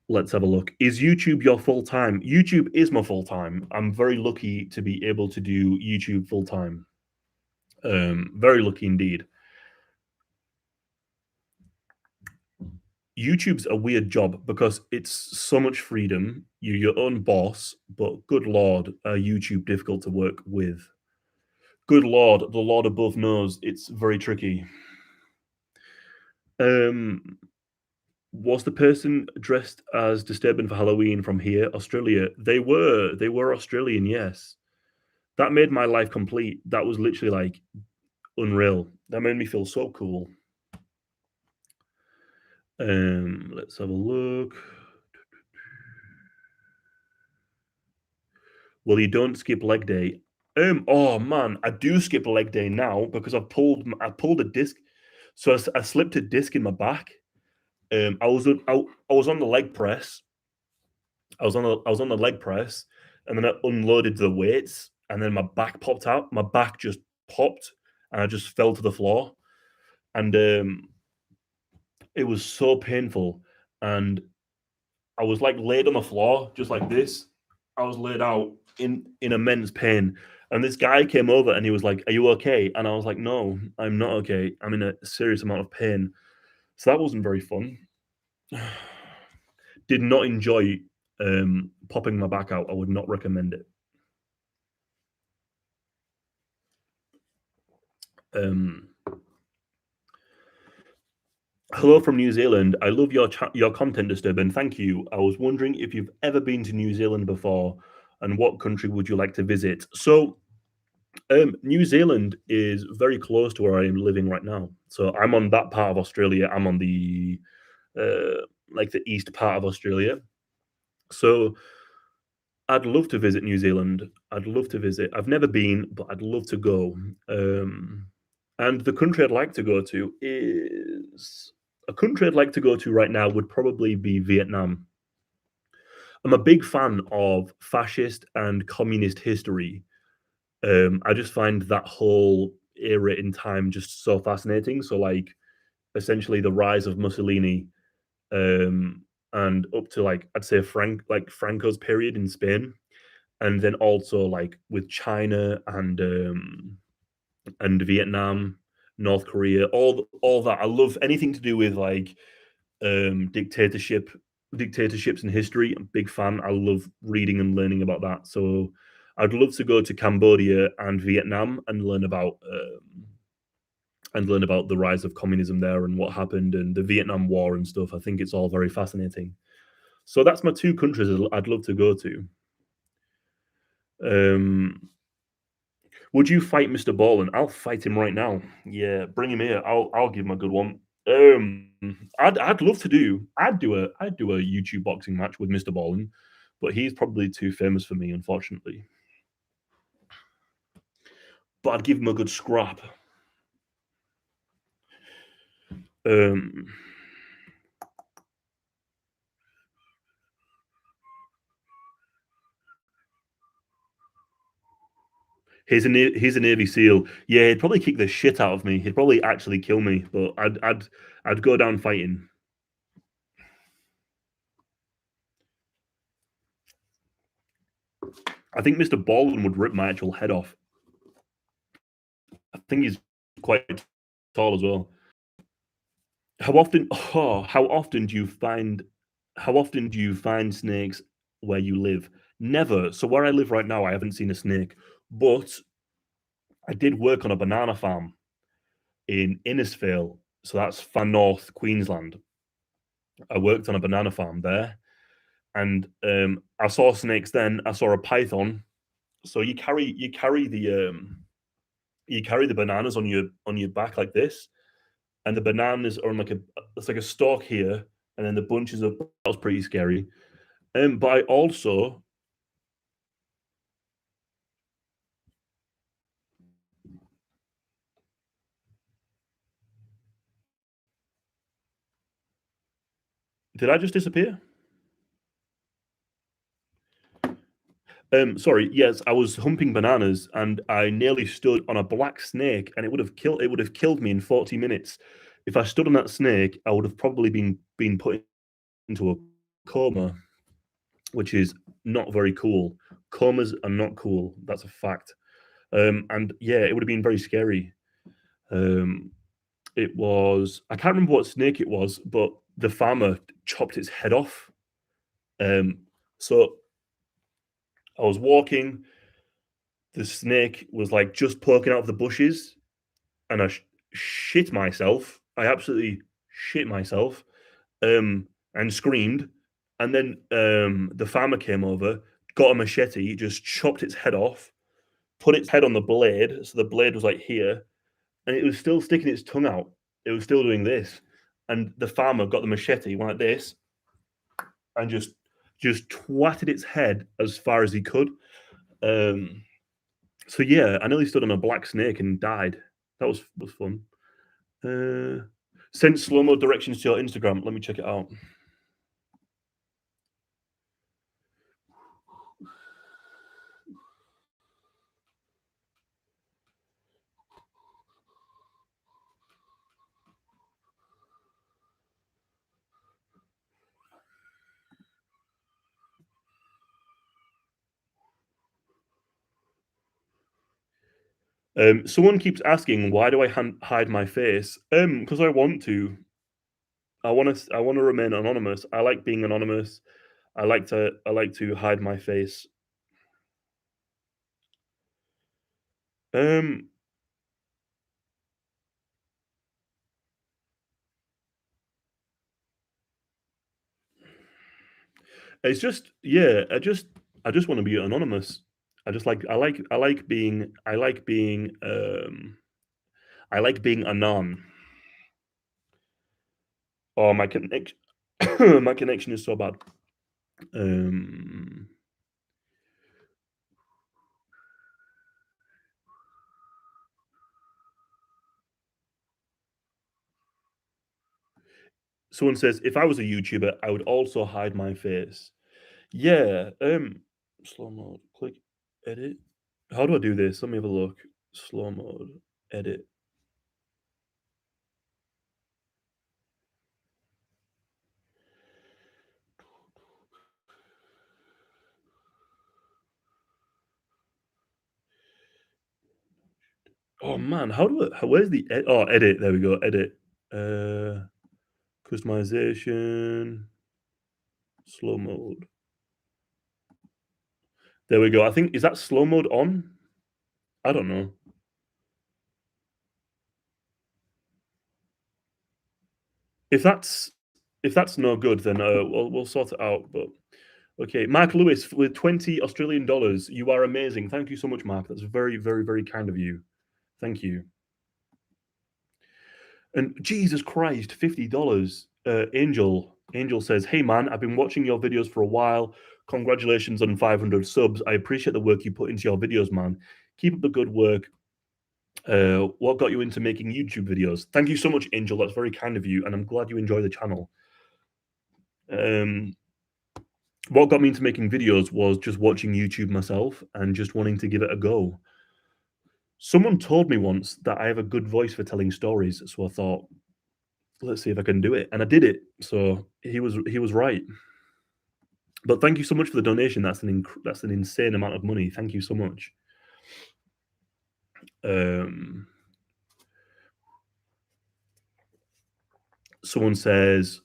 let's have a look. Is YouTube your full time? YouTube is my full time. I'm very lucky to be able to do YouTube full time. Very lucky indeed. YouTube's a weird job because it's so much freedom. You're your own boss, but good lord, are YouTube difficult to work with? Good lord, the lord above knows it's very tricky. Um, was the person dressed as Disturbing for Halloween from here, Australia? They were Australian, yes. That made my life complete. That was literally like unreal. That made me feel so cool. Let's have a look. Well, you don't skip leg day. Oh man, I do skip leg day now because I pulled a disc. So I slipped a disc in my back. I was on the leg press. I was on the leg press, and then I unloaded the weights, and then my back popped out. My back just popped, and I just fell to the floor, and it was so painful. And I was like laid on the floor, just like this. I was laid out in immense pain, and this guy came over and he was like, "Are you okay?" And I was like, "No, I'm not okay. I'm in a serious amount of pain." So that wasn't very fun. Did not enjoy popping my back out. I would not recommend it. Um, Hello from New Zealand. I love your content, Disturbing. Thank you. I was wondering if you've ever been to New Zealand before, and what country would you like to visit? So, New Zealand is very close to where I am living right now. So I'm on that part of Australia. I'm on the like the east part of Australia. So I'd love to visit New Zealand. I'd love to visit. I've never been, but I'd love to go. And the country I'd like to go to is a country I'd like to go to right now would probably be Vietnam. I'm a big fan of fascist and communist history. I just find that whole era in time just so fascinating. So, like, essentially the rise of Mussolini, and up to like I'd say Franco's period in Spain, and then also like with China and Vietnam, North Korea, all that. I love anything to do with like dictatorships in history. I'm a big fan. I love reading and learning about that. So I'd love to go to Cambodia and Vietnam and learn about the rise of communism there and what happened and the Vietnam War and stuff. I think it's all very fascinating. So that's my two countries I'd love to go to. Um, would you fight Mr. Ballin? I'll fight him right now. Yeah, bring him here. I'll give him a good one. I'd love to do. I'd do a YouTube boxing match with Mr. Ballin, but he's probably too famous for me, unfortunately. But I'd give him a good scrap. Um, He's a Navy SEAL. Yeah, he'd probably kick the shit out of me. He'd probably actually kill me, but I'd go down fighting. I think Mr. Baldwin would rip my actual head off. I think he's quite tall as well. How often do you find snakes where you live? Never. So where I live right now, I haven't seen a snake, but I did work on a banana farm in Innisfail, so that's far north Queensland. I worked on a banana farm there, and I saw snakes. Then I saw a python. So you carry the bananas on your back like this, and the bananas are on like a it's like a stalk here, and then the bunches of that was pretty scary. But I also did I just disappear? Sorry. Yes, I was humping bananas and I nearly stood on a black snake, and it would have killed me in 40 minutes. If I stood on that snake, I would have probably been put into a coma, which is not very cool. Comas are not cool. That's a fact. And yeah, it would have been very scary. Um, it was I can't remember what snake it was, but the farmer chopped its head off. Um, so I was walking, the snake was like just poking out of the bushes, and I shit myself. I absolutely shit myself, and screamed. And then the farmer came over, got a machete, just chopped its head off, put its head on the blade, so the blade was like here, and it was still sticking its tongue out. It was still doing this, and the farmer got the machete, went like this, and just twatted its head as far as he could. Um, so yeah, I nearly stood on a black snake and died. That was fun. Uh, Sent slow mo directions to your Instagram. Let me check it out. Someone keeps asking why do I hide my face? Because I want to. I want to remain anonymous. I like being anonymous. I like to hide my face. Um, it's just yeah. I just want to be anonymous. I like being anon. Oh, my connection my connection is so bad. Um, Someone says if I was a YouTuber, I would also hide my face. Yeah. Slow mode. Click edit. How do I do this? Let me have a look. Slow mode. Edit. Oh man, how do I? Where's the? Oh, edit. There we go. Edit. Uh, Customization. Slow mode. There we go. I think is that slow mode on? I don't know. If that's if that's no good, then we'll sort it out. But okay, Mark Lewis with 20 Australian dollars. You are amazing. Thank you so much, Mark. That's very, very, very kind of you. Thank you. And Jesus Christ, $50. Angel says, "Hey man, I've been watching your videos for a while. Congratulations on 500 subs. I appreciate the work you put into your videos, man. Keep up the good work. What got you into making YouTube videos? Thank you so much, Angel. That's very kind of you, and I'm glad you enjoy the channel. Um, what got me into making videos was just watching YouTube myself and just wanting to give it a go. Someone told me once that I have a good voice for telling stories, so I thought, let's see if I can do it, and I did it. So he was right. But thank you so much for the donation. That's an insane amount of money. Thank you so much. Um, Someone says,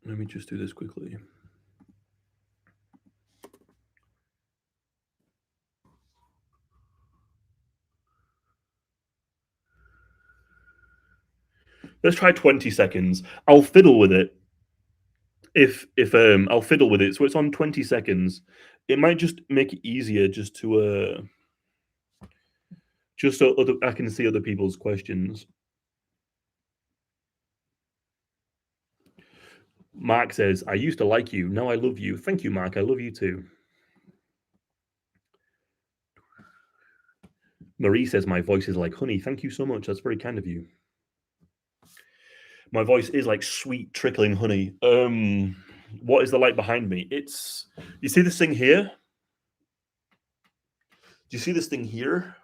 let me just do this quickly. Let's try 20 seconds. I'll fiddle with it. If I'll fiddle with it, so it's on 20 seconds. It might just make it easier just so I can see other people's questions. Mark says, I used to like you, now I love you. Thank you, Mark. I love you too. Marie says, my voice is like honey. Thank you so much. That's very kind of you. My voice is like sweet trickling honey. What is the light behind me? It's, you see this thing here? Do you see this thing here?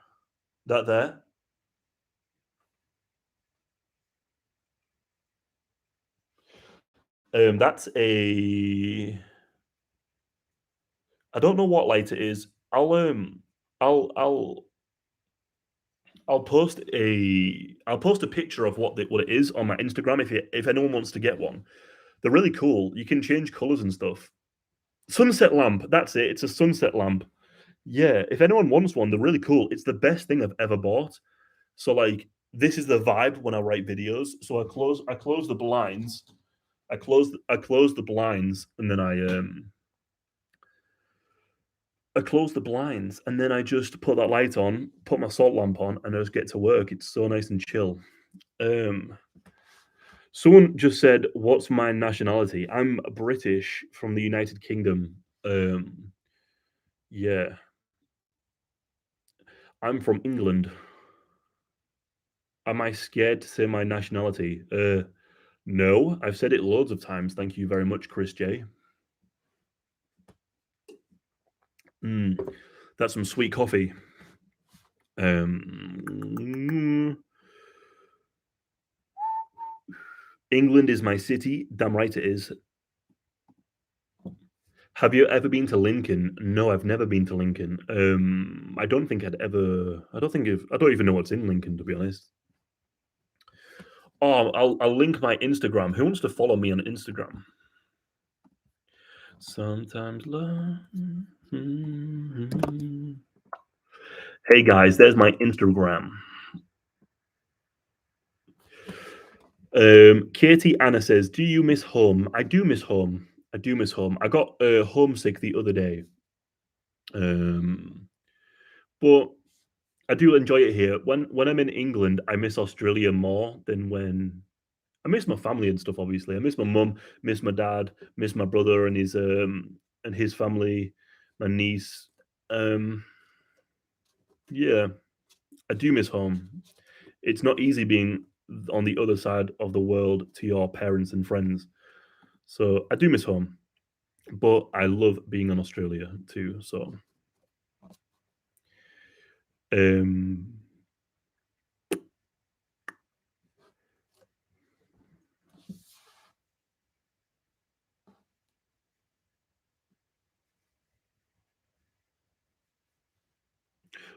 That there? That's a, I don't know what light it is. I'll I'll I'll post a picture of what it is on my Instagram if anyone wants to get one. They're really cool. You can change colors and stuff. Sunset lamp. That's it. It's a sunset lamp. Yeah. If anyone wants one, they're really cool. It's the best thing I've ever bought. So like this is the vibe when I write videos. So I close the blinds. I close the blinds and then I close the blinds and then I just put that light on, put my salt lamp on, and I just get to work. It's so nice and chill. Um, Someone just said, "What's my nationality?" I'm British from the United Kingdom. Yeah, I'm from England. Am I scared to say my nationality? No, I've said it loads of times. Thank you very much, Chris J. Mm, that's some sweet coffee. Um, England is my city. Damn right it is. Have you ever been to Lincoln? No, I've never been to Lincoln. I don't think I'd ever. I don't even know what's in Lincoln, to be honest. Oh, I'll link my Instagram. Who wants to follow me on Instagram? Sometimes love. Hey guys, there's my Instagram. Katie Anna says, "Do you miss home?" I do miss home. I do miss home. I got homesick the other day, um, but I do enjoy it here. When I'm in England, I miss Australia more than when I miss my family and stuff. Obviously, I miss my mum, miss my dad, miss my brother and his family, my niece. Um, yeah, I do miss home. It's not easy being on the other side of the world to your parents and friends. So I do miss home, but I love being in Australia too. So um,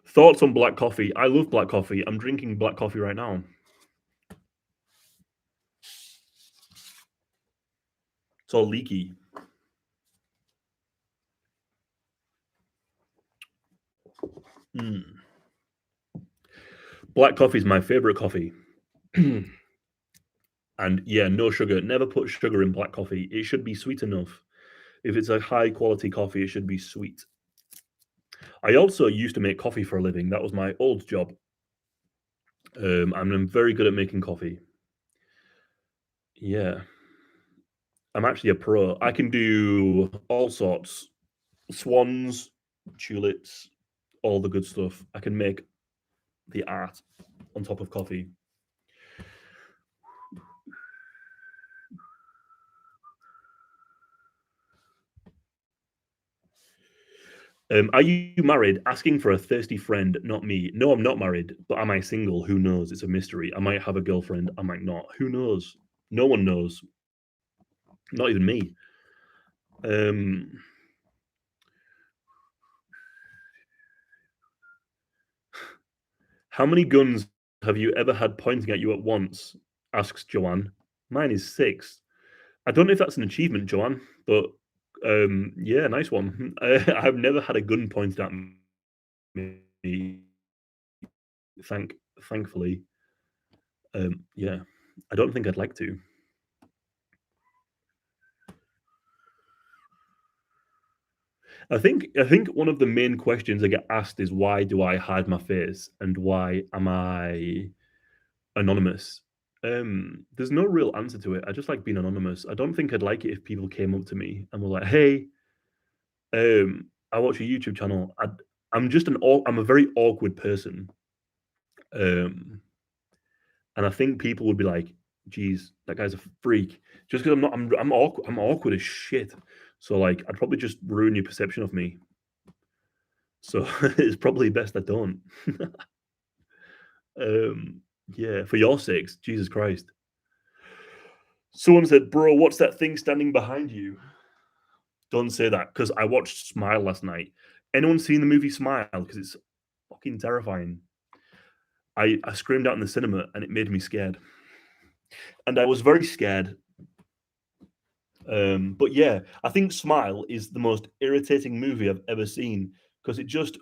thoughts on black coffee? I love black coffee. I'm drinking black coffee right now. It's all leaky. Mm. Black coffee is my favorite coffee. And yeah, no sugar. Never put sugar in black coffee. It should be sweet enough. If it's a high quality coffee, it should be sweet. I also used to make coffee for a living. That was my old job. I'm very good at making coffee. Yeah, I'm actually a pro. I can do all sorts, swans, tulips, all the good stuff. I can make the art on top of coffee. Are you married? Asking for a thirsty friend, not me. No, I'm not married, but am I single? Who knows? It's a mystery. I might have a girlfriend, I might not. Who knows? No one knows, not even me. Um, how many guns have you ever had pointing at you at once? Asks Joanne. Mine is 6. I don't know if that's an achievement, Joanne, but yeah, nice one. I've never had a gun pointed at me. Thankfully, yeah, I don't think I'd like to. I think one of the main questions I get asked is why do I hide my face and why am I anonymous? There's no real answer to it. I just like being anonymous. I don't think I'd like it if people came up to me and were like, "Hey, I watch your YouTube channel." I'm a very awkward person, um, and I think people would be like, "Geez, that guy's a freak." Just because I'm awkward as shit. So like, I'd probably just ruin your perception of me. So it's probably best I don't. Um, yeah, for your sakes, Jesus Christ. Someone said, "Bro, what's that thing standing behind you?" Don't say that because I watched Smile last night. Anyone seen the movie Smile? Because it's fucking terrifying. I screamed out in the cinema and it made me scared. And I was very scared. But yeah, I think Smile is the most irritating movie I've ever seen because it just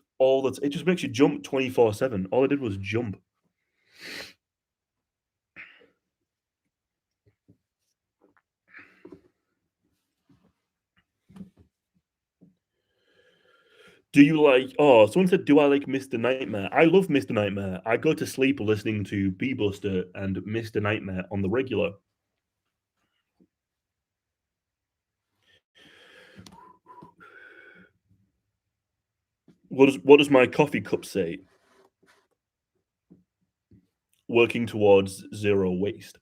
makes you jump 24/7. All I did was jump. Someone said, "Do I like Mr. Nightmare?" I love Mr. Nightmare. I go to sleep listening to Bee Buster and Mr. Nightmare on the regular. What does my coffee cup say? Working towards zero waste.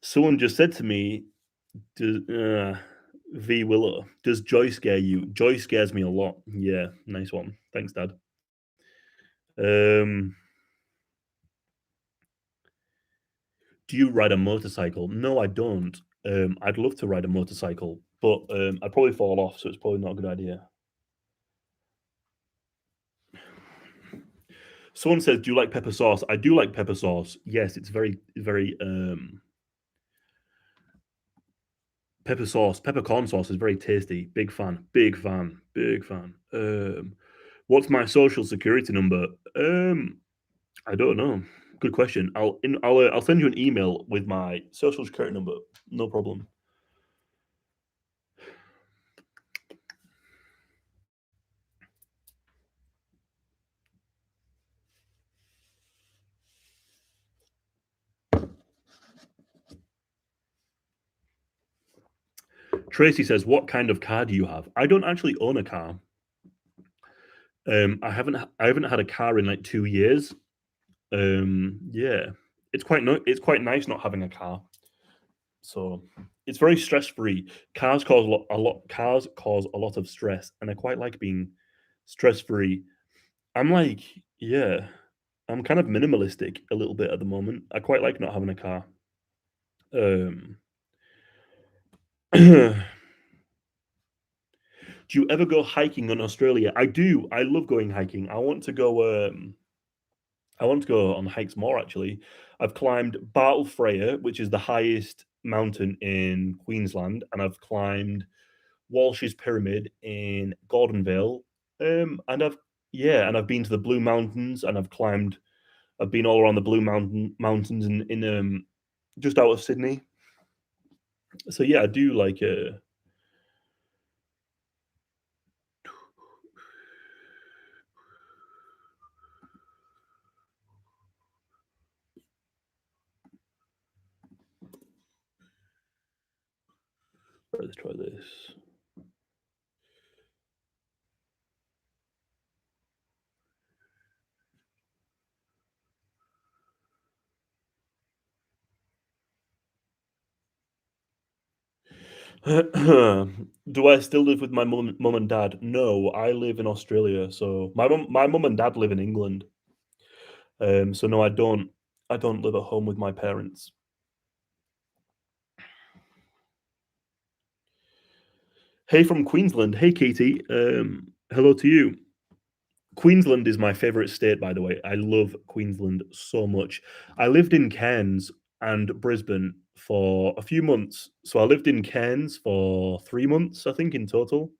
Someone just said to me, "Does V Willow, does joy scare you?" Joy scares me a lot. Yeah, nice one. Thanks, Dad. Um, do you ride a motorcycle? No, I don't. I'd love to ride a motorcycle, but I'd probably fall off, so it's probably not a good idea. Someone says, "Do you like pepper sauce?" I do like pepper sauce. Yes, it's very peppercorn sauce is very tasty. Big fan, big fan, big fan. What's my social security number? I don't know. Good question. I'll send you an email with my social security number. No problem. Tracy says, "What kind of car do you have?" I don't actually own a car. I haven't had a car in like 2 years. Yeah, it's quite nice not having a car. So it's very stress free. Cars cause a lot of stress, and I quite like being stress free. I'm like, yeah, I'm kind of minimalistic a little bit at the moment. I quite like not having a car. Um, do you ever go hiking in Australia? I do. I love going hiking. I want to go on hikes more actually. I've climbed Bartle Frere, which is the highest mountain in Queensland, and I've climbed Walsh's Pyramid in Gordonvale. And I've been to the Blue Mountains, and I've been all around the Mountains in just out of Sydney. So yeah, I do like let's try this. Do I still live with my mum and dad? No, I live in Australia, so my mum and dad live in England. So no, I don't live at home with my parents. Hey from Queensland. Hey Katie. Hello to you. Queensland is my favorite state, by the way. I love Queensland so much. I lived in Cairns and Brisbane for a few months. So I lived in Cairns for 3 months, I think, in total.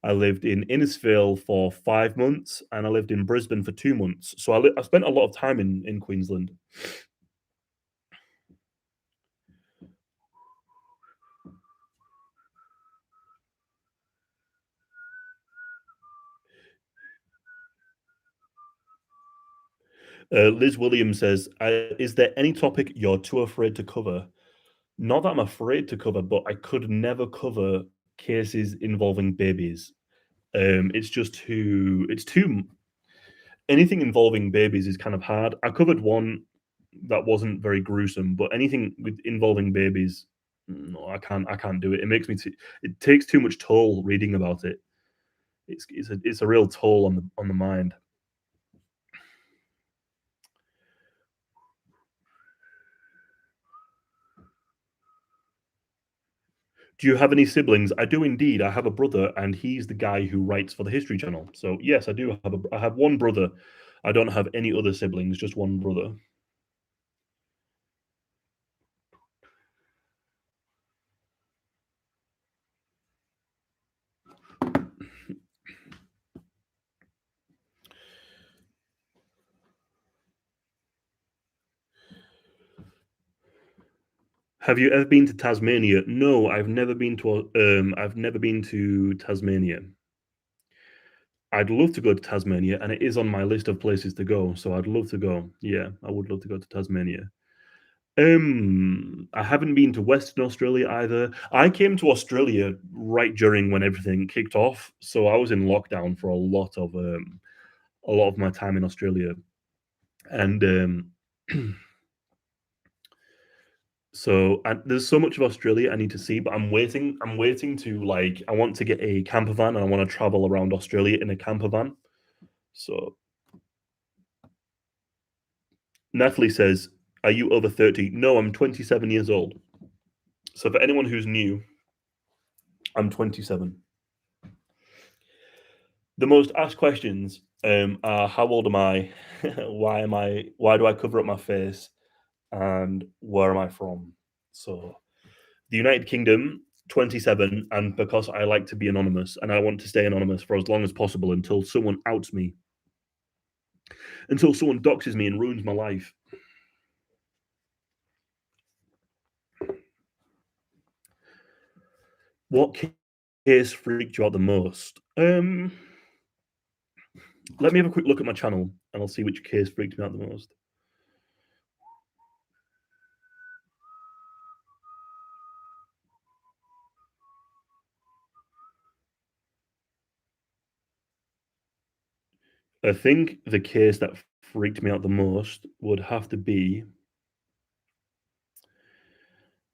I lived in Innisfail for 5 months, and I lived in Brisbane for 2 months. So I spent a lot of time in Queensland. Liz Williams says, "Is there any topic you're too afraid to cover?" Not that I'm afraid to cover, but I could never cover cases involving babies. It's just too anything involving babies is kind of hard. I covered one that wasn't very gruesome, but anything with involving babies, no, I can't do it. It takes too much toll reading about it. It's a real toll on the mind. Do you have any siblings? I do indeed. I have a brother, and he's the guy who writes for the History Channel. So yes, I have one brother. I don't have any other siblings, just one brother. Have you ever been to Tasmania? No, I've never been to Tasmania. I'd love to go to Tasmania, and it is on my list of places to go, so I'd love to go. Yeah, I would love to go to Tasmania. I haven't been to Western Australia either. I came to Australia right during when everything kicked off, so I was in lockdown for a lot of my time in Australia, and there's so much of Australia I need to see, but I'm waiting to like I want to get a camper van and I want to travel around Australia in a camper van. So Natalie says, "Are you over 30?" No, I'm 27 years old. So for anyone who's new, I'm 27. The most asked questions are how old am I? Why do I cover up my face? And where am I from? So the United Kingdom, 27, and because I like to be anonymous and I want to stay anonymous for as long as possible until someone outs me, until someone doxes me and ruins my life. What case freaked you out the most? Let me have a quick look at my channel and I'll see which case freaked me out the most. I think the case that freaked me out the most would have to be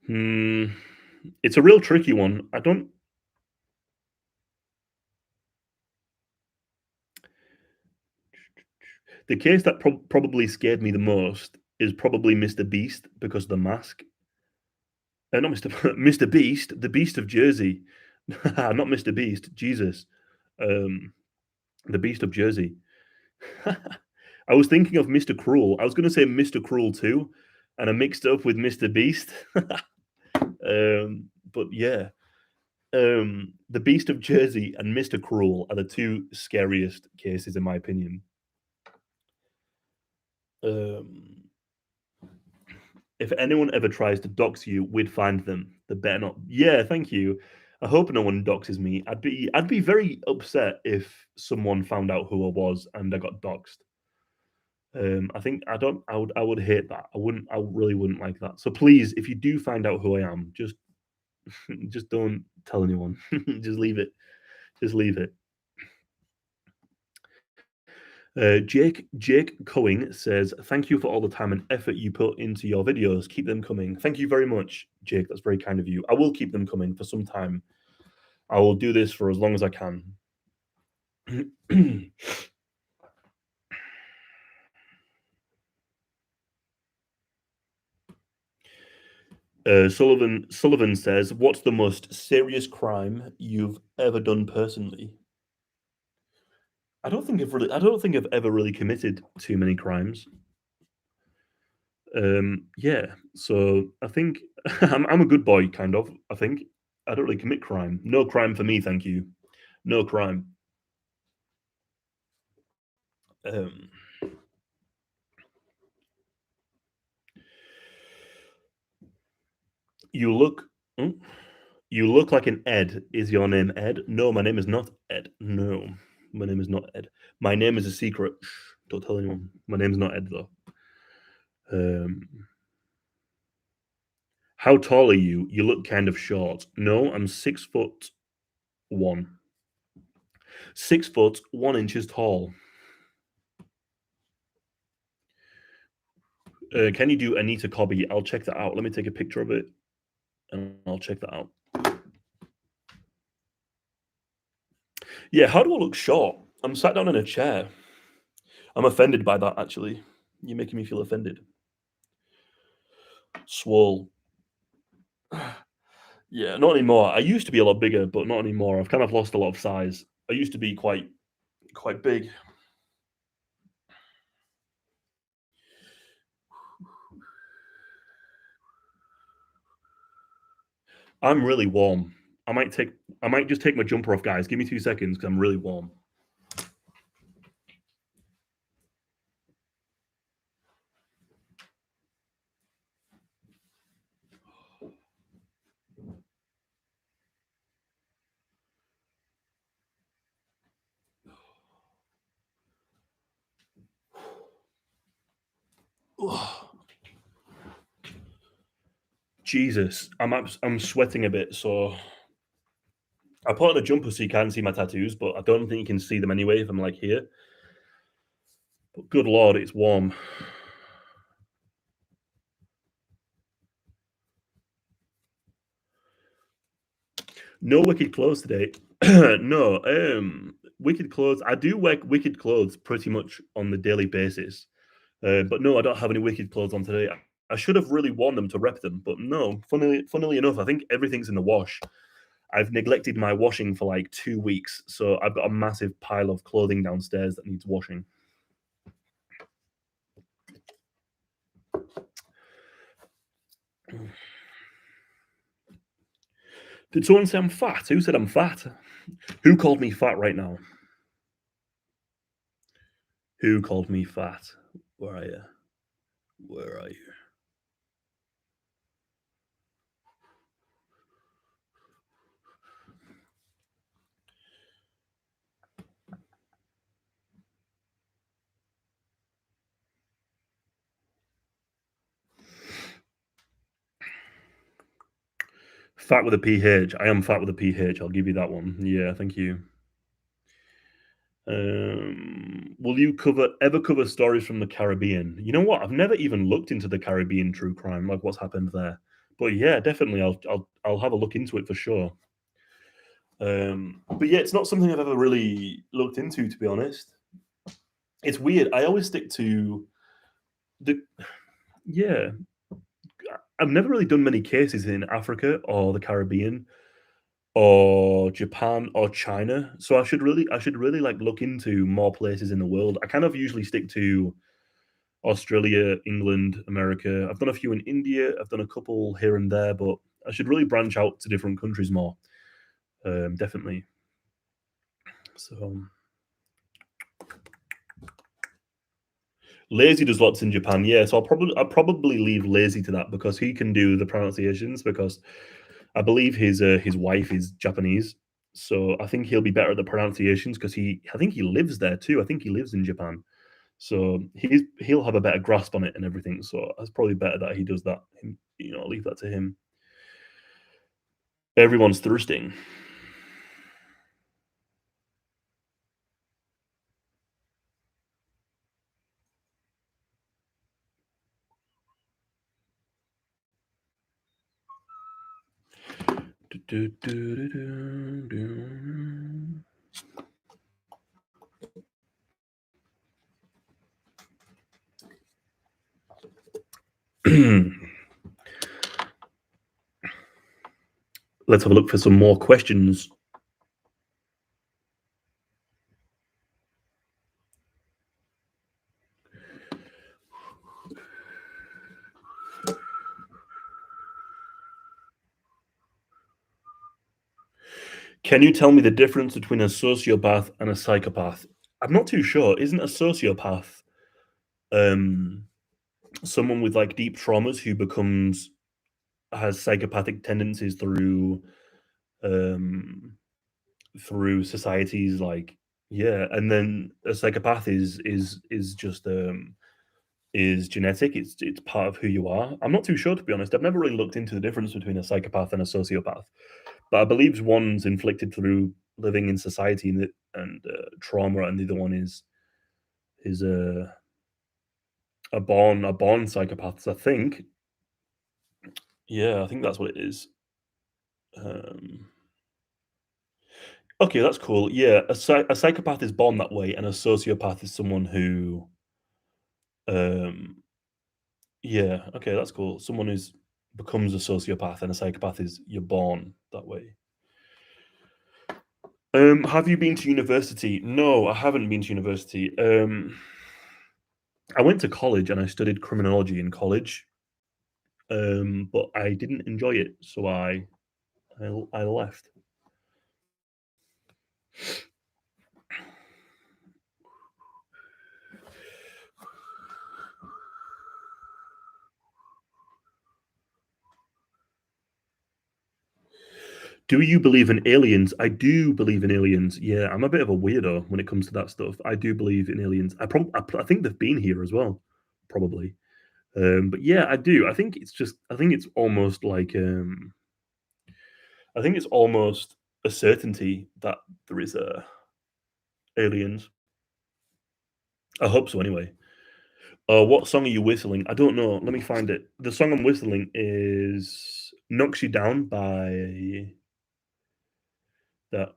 hmm, it's a real tricky one. I don't The case that probably scared me the most is probably Mr. Beast because of the mask. Not Mr. Mr. Beast, the Beast of Jersey. Not Mr. Beast, Jesus. Um, the Beast of Jersey. I was thinking of Mr. Cruel. I was going to say Mr. Cruel too, and I mixed it up with Mr. Beast. But yeah, the Beast of Jersey and Mr. Cruel are the two scariest cases in my opinion. Um, if anyone ever tries to dox you, we'd find them. They better not. Yeah, thank you. I hope no one doxes me. I'd be very upset if someone found out who I was and I got doxed. I think I don't. I would hate that. I wouldn't. I really wouldn't like that. So please, if you do find out who I am, just don't tell anyone. Just leave it. Just leave it. Jake Coing says, "Thank you for all the time and effort you put into your videos. Keep them coming." Thank you very much, Jake. That's very kind of you. I will keep them coming for some time. I will do this for as long as I can. Sullivan says, "What's the most serious crime you've ever done personally?" I don't think I've ever really committed too many crimes. Yeah, so I think I'm a good boy, kind of. I think I don't really commit crime. No crime for me, thank you. No crime. Um, you look, mm, you look like an Ed. Is your name Ed? No, my name is not Ed. No, my name is not Ed. My name is a secret. Shh, don't tell anyone. My name's not Ed though. Um, how tall are you? You look kind of short. No, I'm 6 foot one. 6 foot 1 inches tall. Can you do Anita Cobby? I'll check that out. Let me take a picture of it and I'll check that out. Yeah, how do I look short? I'm sat down in a chair. I'm offended by that, actually. You're making me feel offended. Swole. Yeah, not anymore. I used to be a lot bigger, but not anymore. I've kind of lost a lot of size. I used to be quite big. I'm really warm. I might just take my jumper off, guys. Give me 2 seconds because I'm really warm. Jesus, I'm sweating a bit, so I put on a jumper so you can't see my tattoos, but I don't think you can see them anyway if I'm like here. But good lord, it's warm. No wicked clothes today. No, wicked clothes. I do wear wicked clothes pretty much on the daily basis. But no, I don't have any wicked clothes on today. I should have really worn them to rep them, but no. Funnily enough, I think everything's in the wash. I've neglected my washing for like 2 weeks, so I've got a massive pile of clothing downstairs that needs washing. Did someone say I'm fat? Who said I'm fat? Who called me fat right now? Who called me fat? Where are you? Where are you? Fat with a PH. I am fat with a PH. I'll give you that one. Yeah, thank you. Will you ever cover stories from the Caribbean? You know what? I've never even looked into the Caribbean true crime, like what's happened there. But yeah, definitely, I'll have a look into it for sure. But yeah, it's not something I've ever really looked into, to be honest. It's weird. I always stick to the yeah. I've never really done many cases in Africa or the Caribbean or Japan or China. So I should really like look into more places in the world. I kind of usually stick to Australia, England, America. I've done a few in India. I've done a couple here and there, but I should really branch out to different countries more. Definitely. So Lazy does lots in Japan, yeah. So I'll probably leave Lazy to that because he can do the pronunciations because I believe his wife is Japanese. So I think he'll be better at the pronunciations because I think he lives there too. I think he lives in Japan. So he'll have a better grasp on it and everything. So it's probably better that he does that. I'll leave that to him. Everyone's thirsting. Do, do, do, do, do. Let's have a look for some more questions. Can you tell me the difference between a sociopath and a psychopath? I'm not too sure. Isn't a sociopath um, someone with like deep traumas who becomes has psychopathic tendencies um, through societies like yeah, and then a psychopath is just is genetic. It's part of who you are. I'm not too sure to be honest. I've never really looked into the difference between a psychopath and a sociopath, but I believe one's inflicted through living in society and trauma, and the other one is a born psychopath. I think yeah, I think that's what it is. Um, okay, that's cool. Yeah, a psychopath is born that way, and a sociopath is someone who um yeah, okay, that's cool. Someone who's becomes a sociopath and a psychopath is you're born that way. Have you been to university? No, I haven't been to university. I went to college and I studied criminology in college, but I didn't enjoy it, so I left. Do you believe in aliens? I do believe in aliens. Yeah, I'm a bit of a weirdo when it comes to that stuff. I do believe in aliens. I think they've been here as well, probably. But yeah, I do. I think it's almost like I think it's almost a certainty that there is aliens. I hope so anyway. What song are you whistling? I don't know. Let me find it. The song I'm whistling is "Knocks You Down" by that.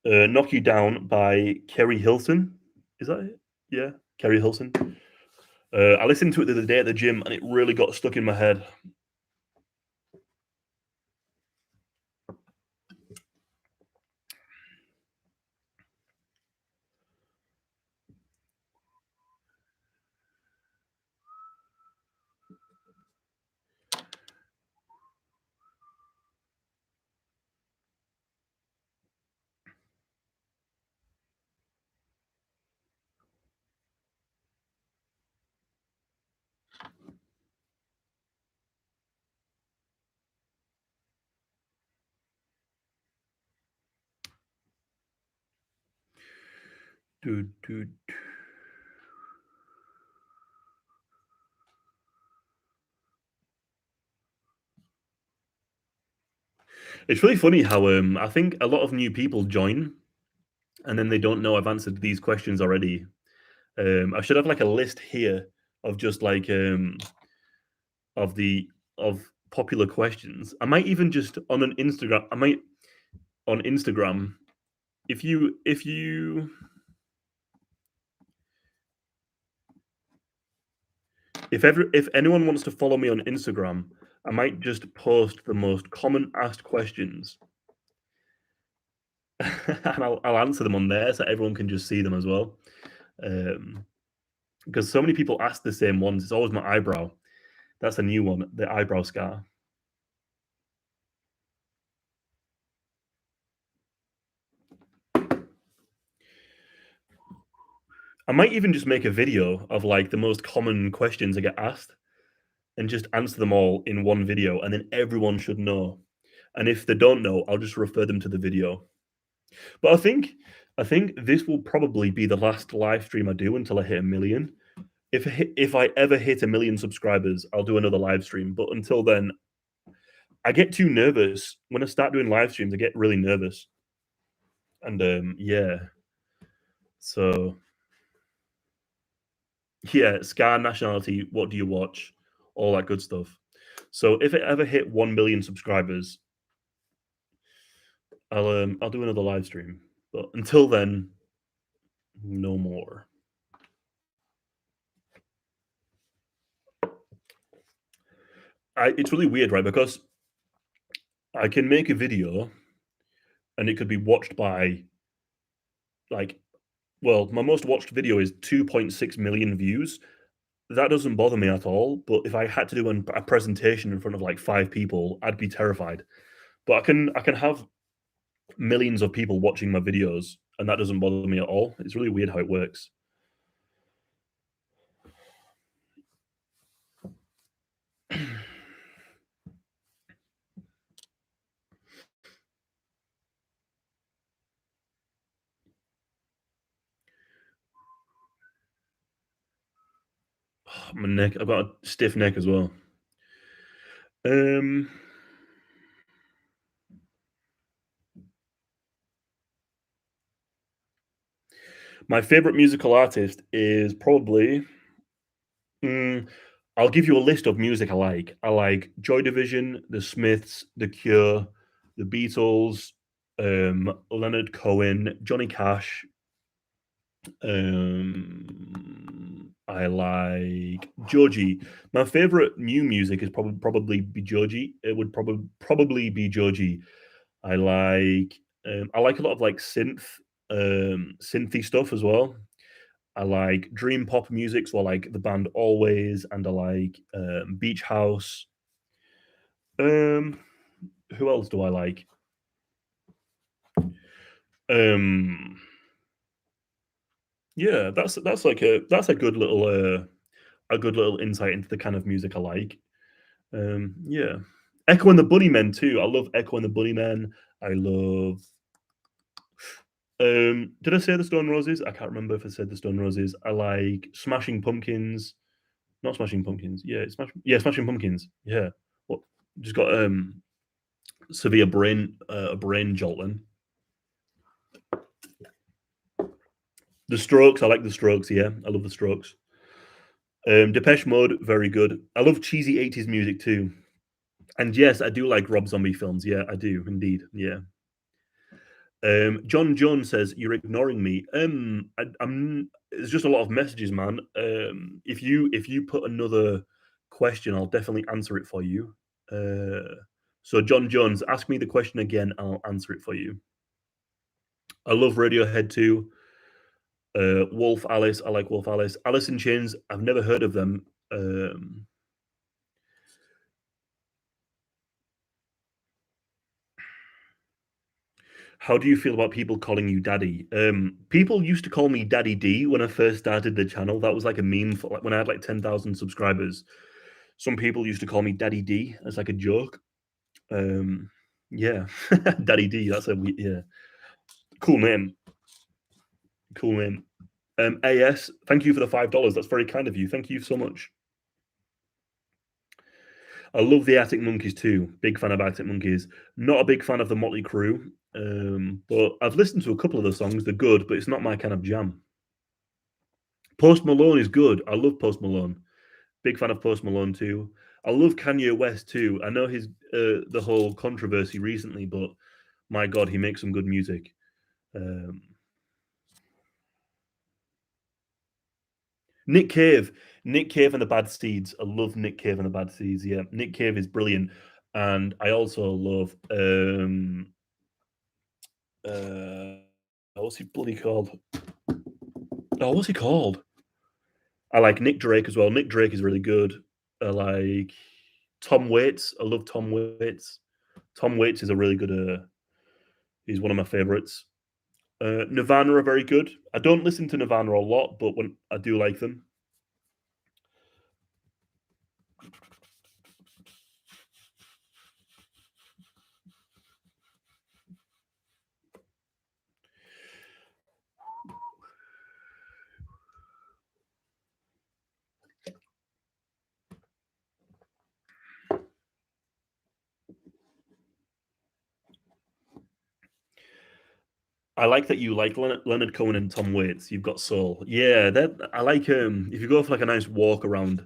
"Knock You Down" by Kerry Hilson. Is that it? Yeah, Kerry Hilson. I listened to it the other day at the gym, and it really got stuck in my head. Dude, dude. It's really funny how I think a lot of new people join, and then they don't know I've answered these questions already. I should have like a list here of just like of the of popular questions. I might even just on an Instagram. I might on Instagram. If anyone wants to follow me on Instagram, I might just post the most common asked questions, and I'll answer them on there so everyone can just see them as well. Um, because so many people ask the same ones. It's always my eyebrow. That's a new one, the eyebrow scar. I might even just make a video of like the most common questions I get asked and just answer them all in one video, and then everyone should know. And if they don't know, I'll just refer them to the video. But I think this will probably be the last live stream I do until I hit a million. If I ever hit a million subscribers, I'll do another live stream. But until then, I get too nervous when I start doing live streams. I get really nervous, and yeah. So yeah, Scar nationality. What do you watch? all that good stuff. So if it ever hit 1 million subscribers, I'll do another live stream. But until then, no more. It's really weird, right? Because I can make a video and it could be watched by like, well, my most watched video is 2.6 million views. That doesn't bother me at all. But if I had to do a presentation in front of like 5 people, I'd be terrified. But I can have millions of people watching my videos, and that doesn't bother me at all. It's really weird how it works. My neck, I've got a stiff neck as well. Um, my favorite musical artist is probably. Mm, I'll give you a list of music I like. I like Joy Division, The Smiths, The Cure, The Beatles, Leonard Cohen, Johnny Cash. I like Joji. My favorite new music is probably be Joji. It would probably be Joji. I like I like a lot of like synthy stuff as well. I like dream pop music, so I like the band Always, and I like Beach House. Um, who else do I like? Um, yeah, that's a good little insight into the kind of music I like. Yeah, Echo and the Bunnymen too. I love Echo and the Bunnymen. I love. Did I say the Stone Roses? I can't remember if I said the Stone Roses. I like Smashing Pumpkins. Not Smashing Pumpkins. Yeah, Smashing Pumpkins. Yeah. What? Just got severe brain jolting. The Strokes. I like the Strokes. Yeah, I love the Strokes. Depeche Mode, very good. I love cheesy 80s music too. And yes, I do like Rob Zombie films. Yeah, I do indeed. Yeah. John Jones says you're ignoring me. I'm. It's just a lot of messages, man. If you put another question, I'll definitely answer it for you. So John Jones, ask me the question again. I'll answer it for you. I love Radiohead too. Wolf Alice, I like Wolf Alice. Alice in Chains, I've never heard of them. Um, how do you feel about people calling you daddy? People used to call me Daddy D when I first started the channel. That was like a meme for like when I had like 10,000 subscribers. Some people used to call me Daddy D as like a joke. Um, yeah, Daddy D. Yeah, cool name. Cool name. AS, thank you for the $5. That's very kind of you. Thank you so much. I love the Arctic Monkeys too. Big fan of Arctic Monkeys. Not a big fan of the Motley Crue, but I've listened to a couple of the songs. They're good, but it's not my kind of jam. Post Malone is good. I love Post Malone. Big fan of Post Malone too. I love Kanye West too. I know his the whole controversy recently, but my God, he makes some good music. Um, Nick Cave, Nick Cave and the Bad Seeds. I love Nick Cave and the Bad Seeds. Yeah, Nick Cave is brilliant, and I also love uh, what's he bloody called? Oh, what's he called? I like Nick Drake as well. Nick Drake is really good. I like Tom Waits. I love Tom Waits. Tom Waits is a really good. He's one of my favorites. Nirvana are very good. I don't listen to Nirvana a lot, but when I do like them, I like that you like Leonard Cohen and Tom Waits. You've got soul. Yeah, that I like. If you go for like a nice walk around.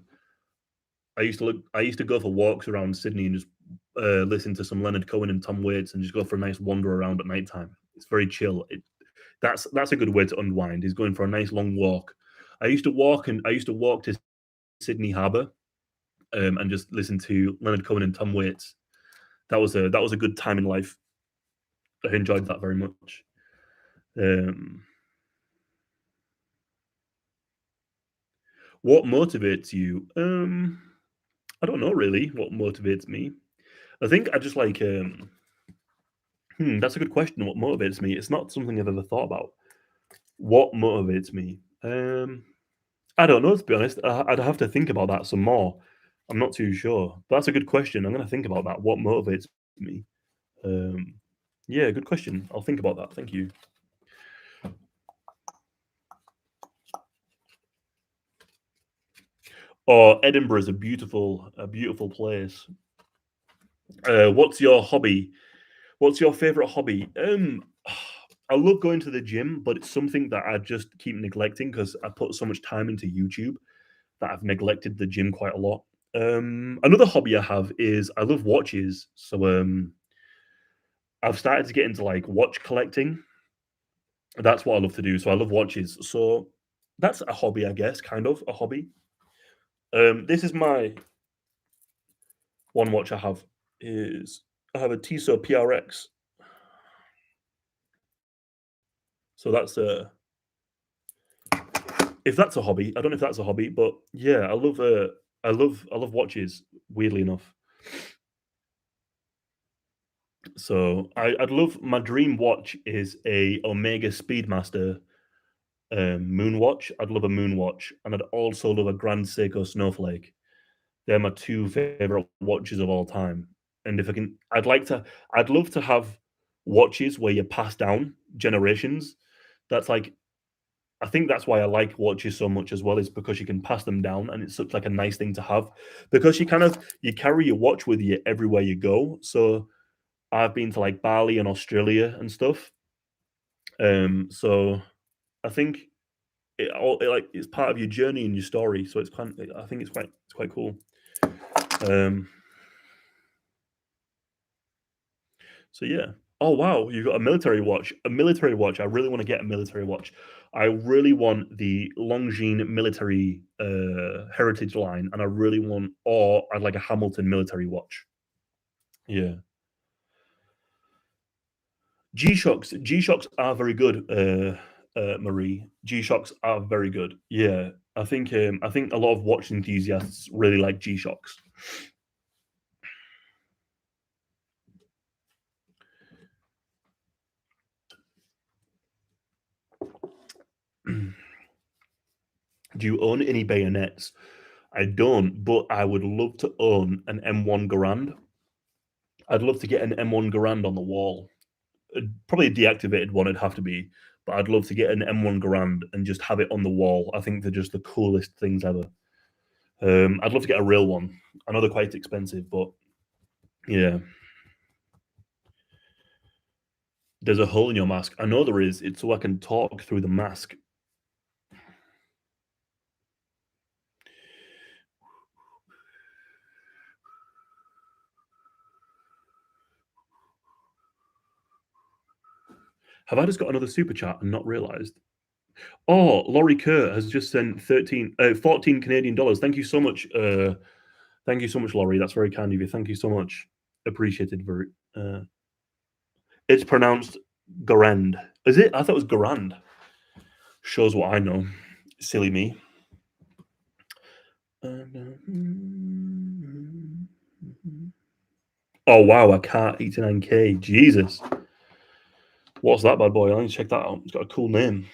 I used to go for walks around Sydney and just listen to some Leonard Cohen and Tom Waits and just go for a nice wander around at night time. It's very chill. That's a good way to unwind. Is going for a nice long walk. I used to walk to Sydney Harbour and just listen to Leonard Cohen and Tom Waits. That was a good time in life. I enjoyed that very much. Um, what motivates you? I don't know really what motivates me. I think I just like that's a good question. What motivates me? It's not something I've ever thought about. What motivates me? I don't know, to be honest. I'd have to think about that some more. I'm not too sure. But that's a good question. I'm going to think about that. What motivates me? Um, yeah, good question. I'll think about that. Thank you. Oh, Edinburgh is a beautiful place. What's your hobby? What's your favorite hobby? I love going to the gym, but it's something that I just keep neglecting because I put so much time into YouTube that I've neglected the gym quite a lot. Another hobby I have is I love watches. So I've started to get into like watch collecting. That's what I love to do. So I love watches. So that's a hobby, I guess, kind of a hobby. This is my one watch I have is I have a Tissot PRX. So that's a if that's a hobby, I don't know if that's a hobby, but yeah, I love watches. Weirdly enough, so I'd love my dream watch is a Omega Speedmaster moon watch. I'd love a moon watch, and I'd also love a Grand Seiko Snowflake. They're my two favorite watches of all time. And if I can, I'd love to have watches where you pass down generations. That's like I think that's why I like watches so much as well, is because you can pass them down and it's such like a nice thing to have. Because you carry your watch with you everywhere you go. So I've been to like Bali and Australia and stuff. So I think like it's part of your journey and your story. So I think it's quite cool. Um so yeah. Oh wow, you got a military watch. A military watch. I really want to get a military watch. I really want the Longines military heritage line, and I really want, or I'd like a Hamilton military watch. Yeah, G Shocks are very good. Marie, G Shocks are very good. Yeah, I think a lot of watch enthusiasts really like G Shocks. Do you own any bayonets? I don't, but I would love to own an M1 Garand. I'd love to get an M1 Garand on the wall. Probably a deactivated one, it'd have to be, but I'd love to get an M1 Garand and just have it on the wall. I think they're just the coolest things ever. I'd love to get a real one. I know they're quite expensive, but yeah. There's a hole in your mask. I know there is. It's so I can talk through the mask. Have I just got another super chat and not realized? Oh, Laurie Kerr has just sent 14 Canadian dollars. Thank you so much. Thank you so much, Laurie. That's very kind of you. Thank you so much. Appreciated. Very. It's pronounced Garand. Is it? I thought it was Garand. Shows what I know. Silly me. Oh wow, a car 89K. Jesus. What's that bad boy? I need to check that out. It's got a cool name.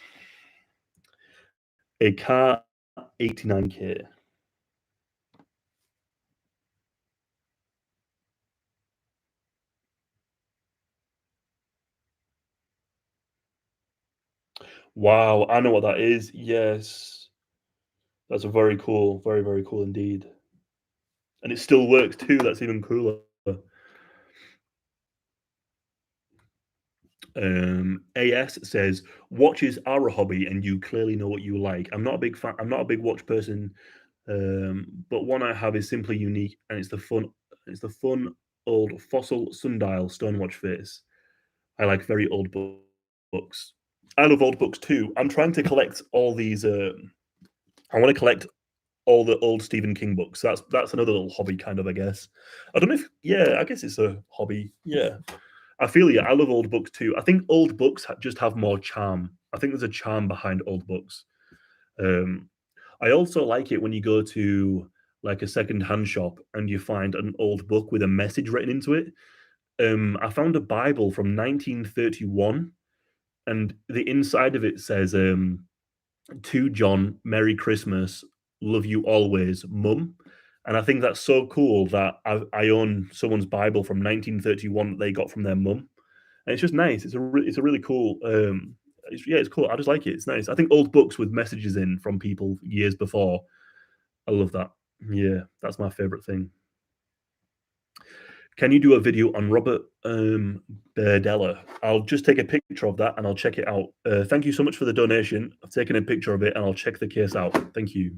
A car 89K. Wow, I know what that is. Yes. That's a very cool, very, very cool indeed. And it still works too. That's even cooler. AS says watches are a hobby, and you clearly know what you like. I'm not a big fan. I'm not a big watch person. But one I have is simply unique, and it's the fun old fossil sundial stonewatch face. I like very old books. I love old books too. I'm trying to collect all these. I want to collect all the old Stephen King books. That's another little hobby, kind of. I guess. I don't know if. Yeah, I guess it's a hobby. Yeah, I feel you. I love old books too. I think old books just have more charm. I think there's a charm behind old books. Um, I also like it when you go to like a second-hand shop and you find an old book with a message written into it. I found a Bible from 1931, and the inside of it says, "To John, Merry Christmas, love you always, Mum." And I think that's so cool that I own someone's Bible from 1931 that they got from their mum, and it's just nice. It's a really cool. Yeah, it's cool. I just like it. It's nice. I think old books with messages in from people years before. I love that. Yeah, that's my favorite thing. Can you do a video on Robert Berdella? I'll just take a picture of that and I'll check it out. Thank you so much for the donation. I've taken a picture of it and I'll check the case out. Thank you.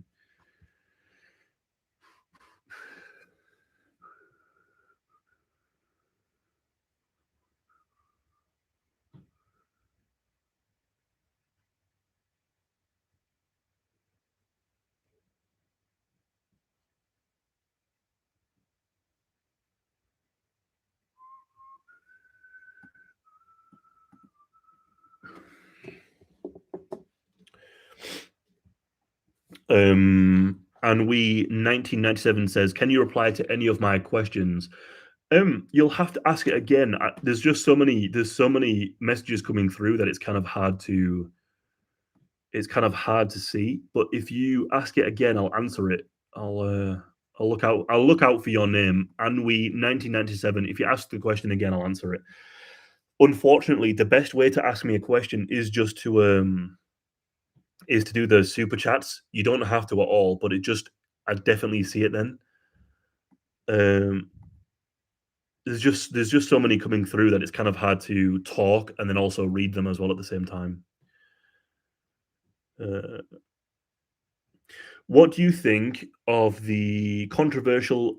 And we 1997 says, "Can you reply to any of my questions?" You'll have to ask it again. There's just there's so many messages coming through that it's kind of hard to see. But if you ask it again, I'll answer it. I'll uh, I'll look out for your name. And we 1997. If you ask the question again, I'll answer it. Unfortunately, the best way to ask me a question is to do the super chats. You don't have to at all, but it just I definitely see it then. Um, there's just so many coming through that it's kind of hard to talk and then also read them as well at the same time. Uh, what do you think of the controversial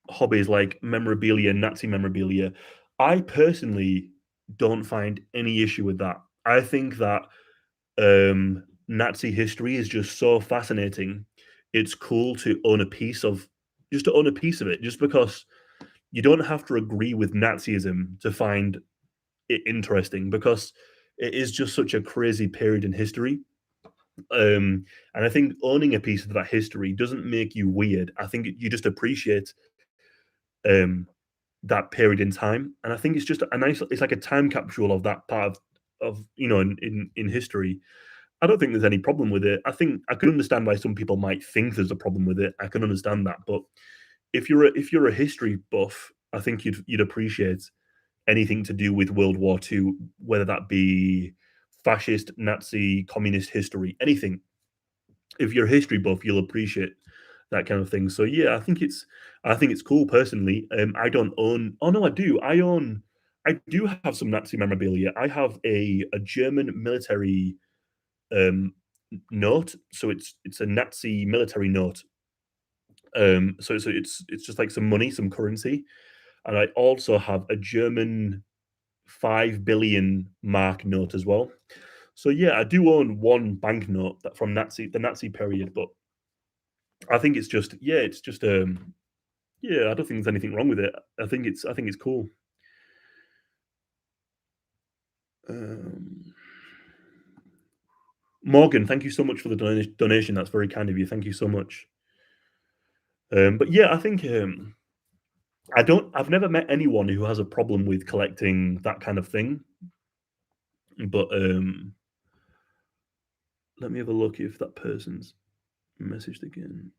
hobbies like memorabilia, Nazi memorabilia? I personally don't find any issue with that. I think that Nazi history is just so fascinating. It's cool to own a piece of just to own a piece of it, just because you don't have to agree with Nazism to find it interesting, because it is just such a crazy period in history. And I think owning a piece of that history doesn't make you weird. I think you just appreciate um, that period in time, and I think it's just a nice. It's like a time capsule of that part of in history. I don't think there's any problem with it. I think I can understand why some people might think there's a problem with it. I can understand that, but if you're a history buff, I think you'd appreciate anything to do with World War II, whether that be fascist, Nazi, communist history, anything. If you're a history buff, you'll appreciate that kind of thing. So yeah, I think it's cool personally. I don't own. Oh no, I do. I do have some Nazi memorabilia. I have a German military um, note. So it's a Nazi military note. So it's just like some money, some currency, and I also have a German 5 billion mark note as well. So yeah, I do own one banknote that from the Nazi period, but I think it's just yeah, it's just yeah, I don't think there's anything wrong with it. I think it's cool. Um, Morgan, thank you so much for the donation. That's very kind of you. Thank you so much. But yeah, I think I've never met anyone who has a problem with collecting that kind of thing. But let me have a look if that person's messaged again.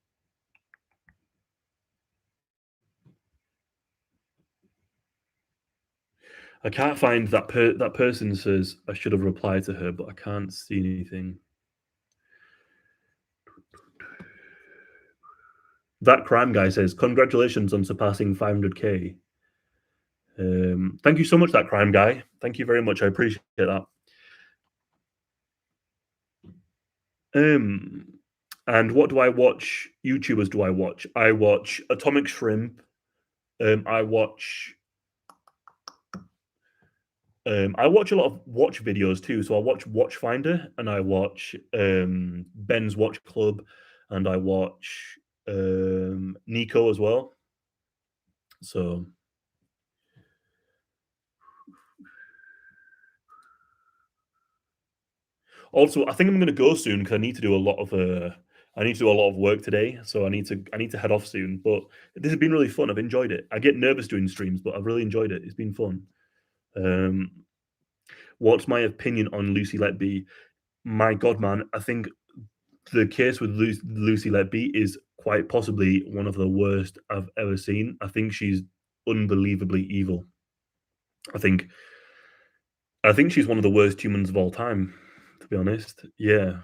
I can't find that person says I should have replied to her, but I can't see anything. That crime guy says congratulations on surpassing 500K. Thank you so much, that crime guy. Thank you very much. I appreciate that. Um, And what do I watch? YouTubers do I watch? I watch Atomic Shrimp. I watch I watch a lot of watch videos too. So I watch Watchfinder and I watch Ben's Watch Club and I watch Nico as well. So also I think I'm gonna go soon because I need to do a lot of I need to do a lot of work today. So I need to head off soon. But this has been really fun. I've enjoyed it. I get nervous doing streams, but I've really enjoyed it. It's been fun. Um what's my opinion on Lucy Let Be? My God, man, I think the case with Lucy Let Be is quite possibly one of the worst I've ever seen. I think she's unbelievably evil. I think I think she's one of the worst humans of all time, to be honest. Yeah.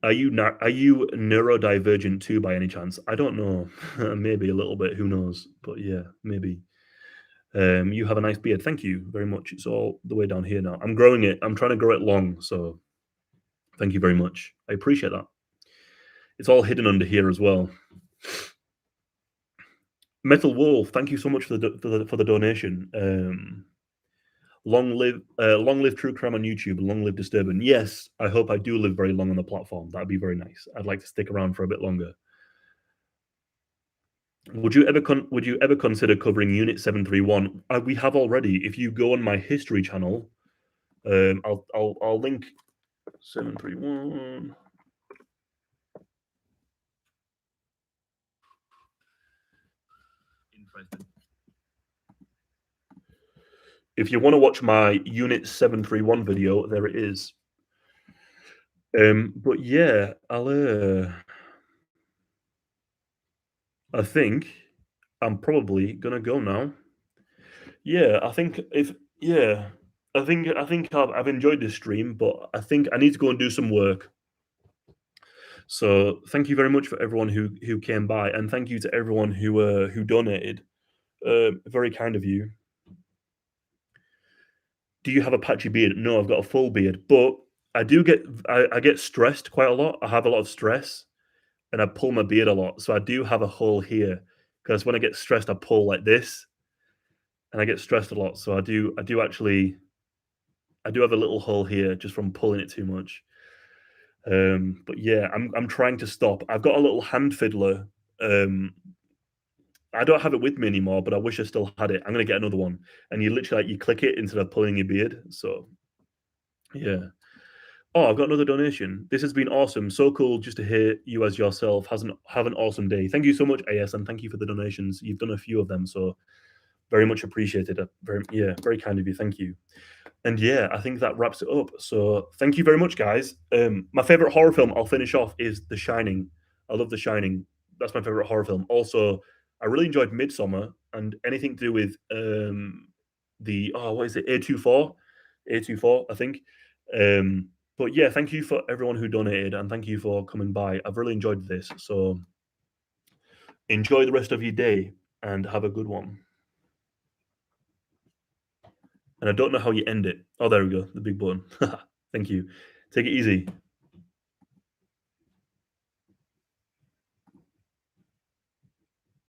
Are you neurodivergent too by any chance? I don't know. Maybe a little bit, who knows? But yeah, maybe. You have a nice beard. Thank you very much. It's all the way down here now. I'm growing it. I'm trying to grow it long, so thank you very much. I appreciate that. It's all hidden under here as well. Metal Wolf, thank you so much for the donation. Long live True Crime on YouTube. Long live Disturbing. Yes, I hope I do live very long on the platform. That'd be very nice. I'd like to stick around for a bit longer. Would you ever consider covering Unit 731? We have already. If you go on my history channel, I'll link 731. Interesting. If you want to watch my Unit 731 video, there it is. But yeah, I think I'm probably gonna go now. Yeah, I think if yeah, I think I've enjoyed this stream, but I think I need to go and do some work. So thank you very much for everyone who came by, and thank you to everyone who donated. Very kind of you. Do you have a patchy beard? No, I've got a full beard, but I get stressed quite a lot. I have a lot of stress, and I pull my beard a lot, so I do have a hole here because when I get stressed, I pull like this, and I get stressed a lot. So I do have a little hole here just from pulling it too much. But yeah, I'm trying to stop. I've got a little hand fiddler. Um, I don't have it with me anymore, but I wish I still had it. I'm gonna get another one, and you literally like you click it instead of pulling your beard. So yeah. Oh, I've got another donation. This has been awesome. So cool just to hear you as yourself. Have an awesome day. Thank you so much, AS, and thank you for the donations. You've done a few of them, so very much appreciated. Very kind of you. Thank you. And yeah, I think that wraps it up. So thank you very much, guys. My favorite horror film, I'll finish off, is The Shining. I love The Shining. That's my favorite horror film. Also, I really enjoyed Midsummer and anything to do with the what is it? A24, I think. But yeah, thank you for everyone who donated and thank you for coming by. I've really enjoyed this. So enjoy the rest of your day and have a good one. And I don't know how you end it. Oh, there we go, the big button. Thank you. Take it easy.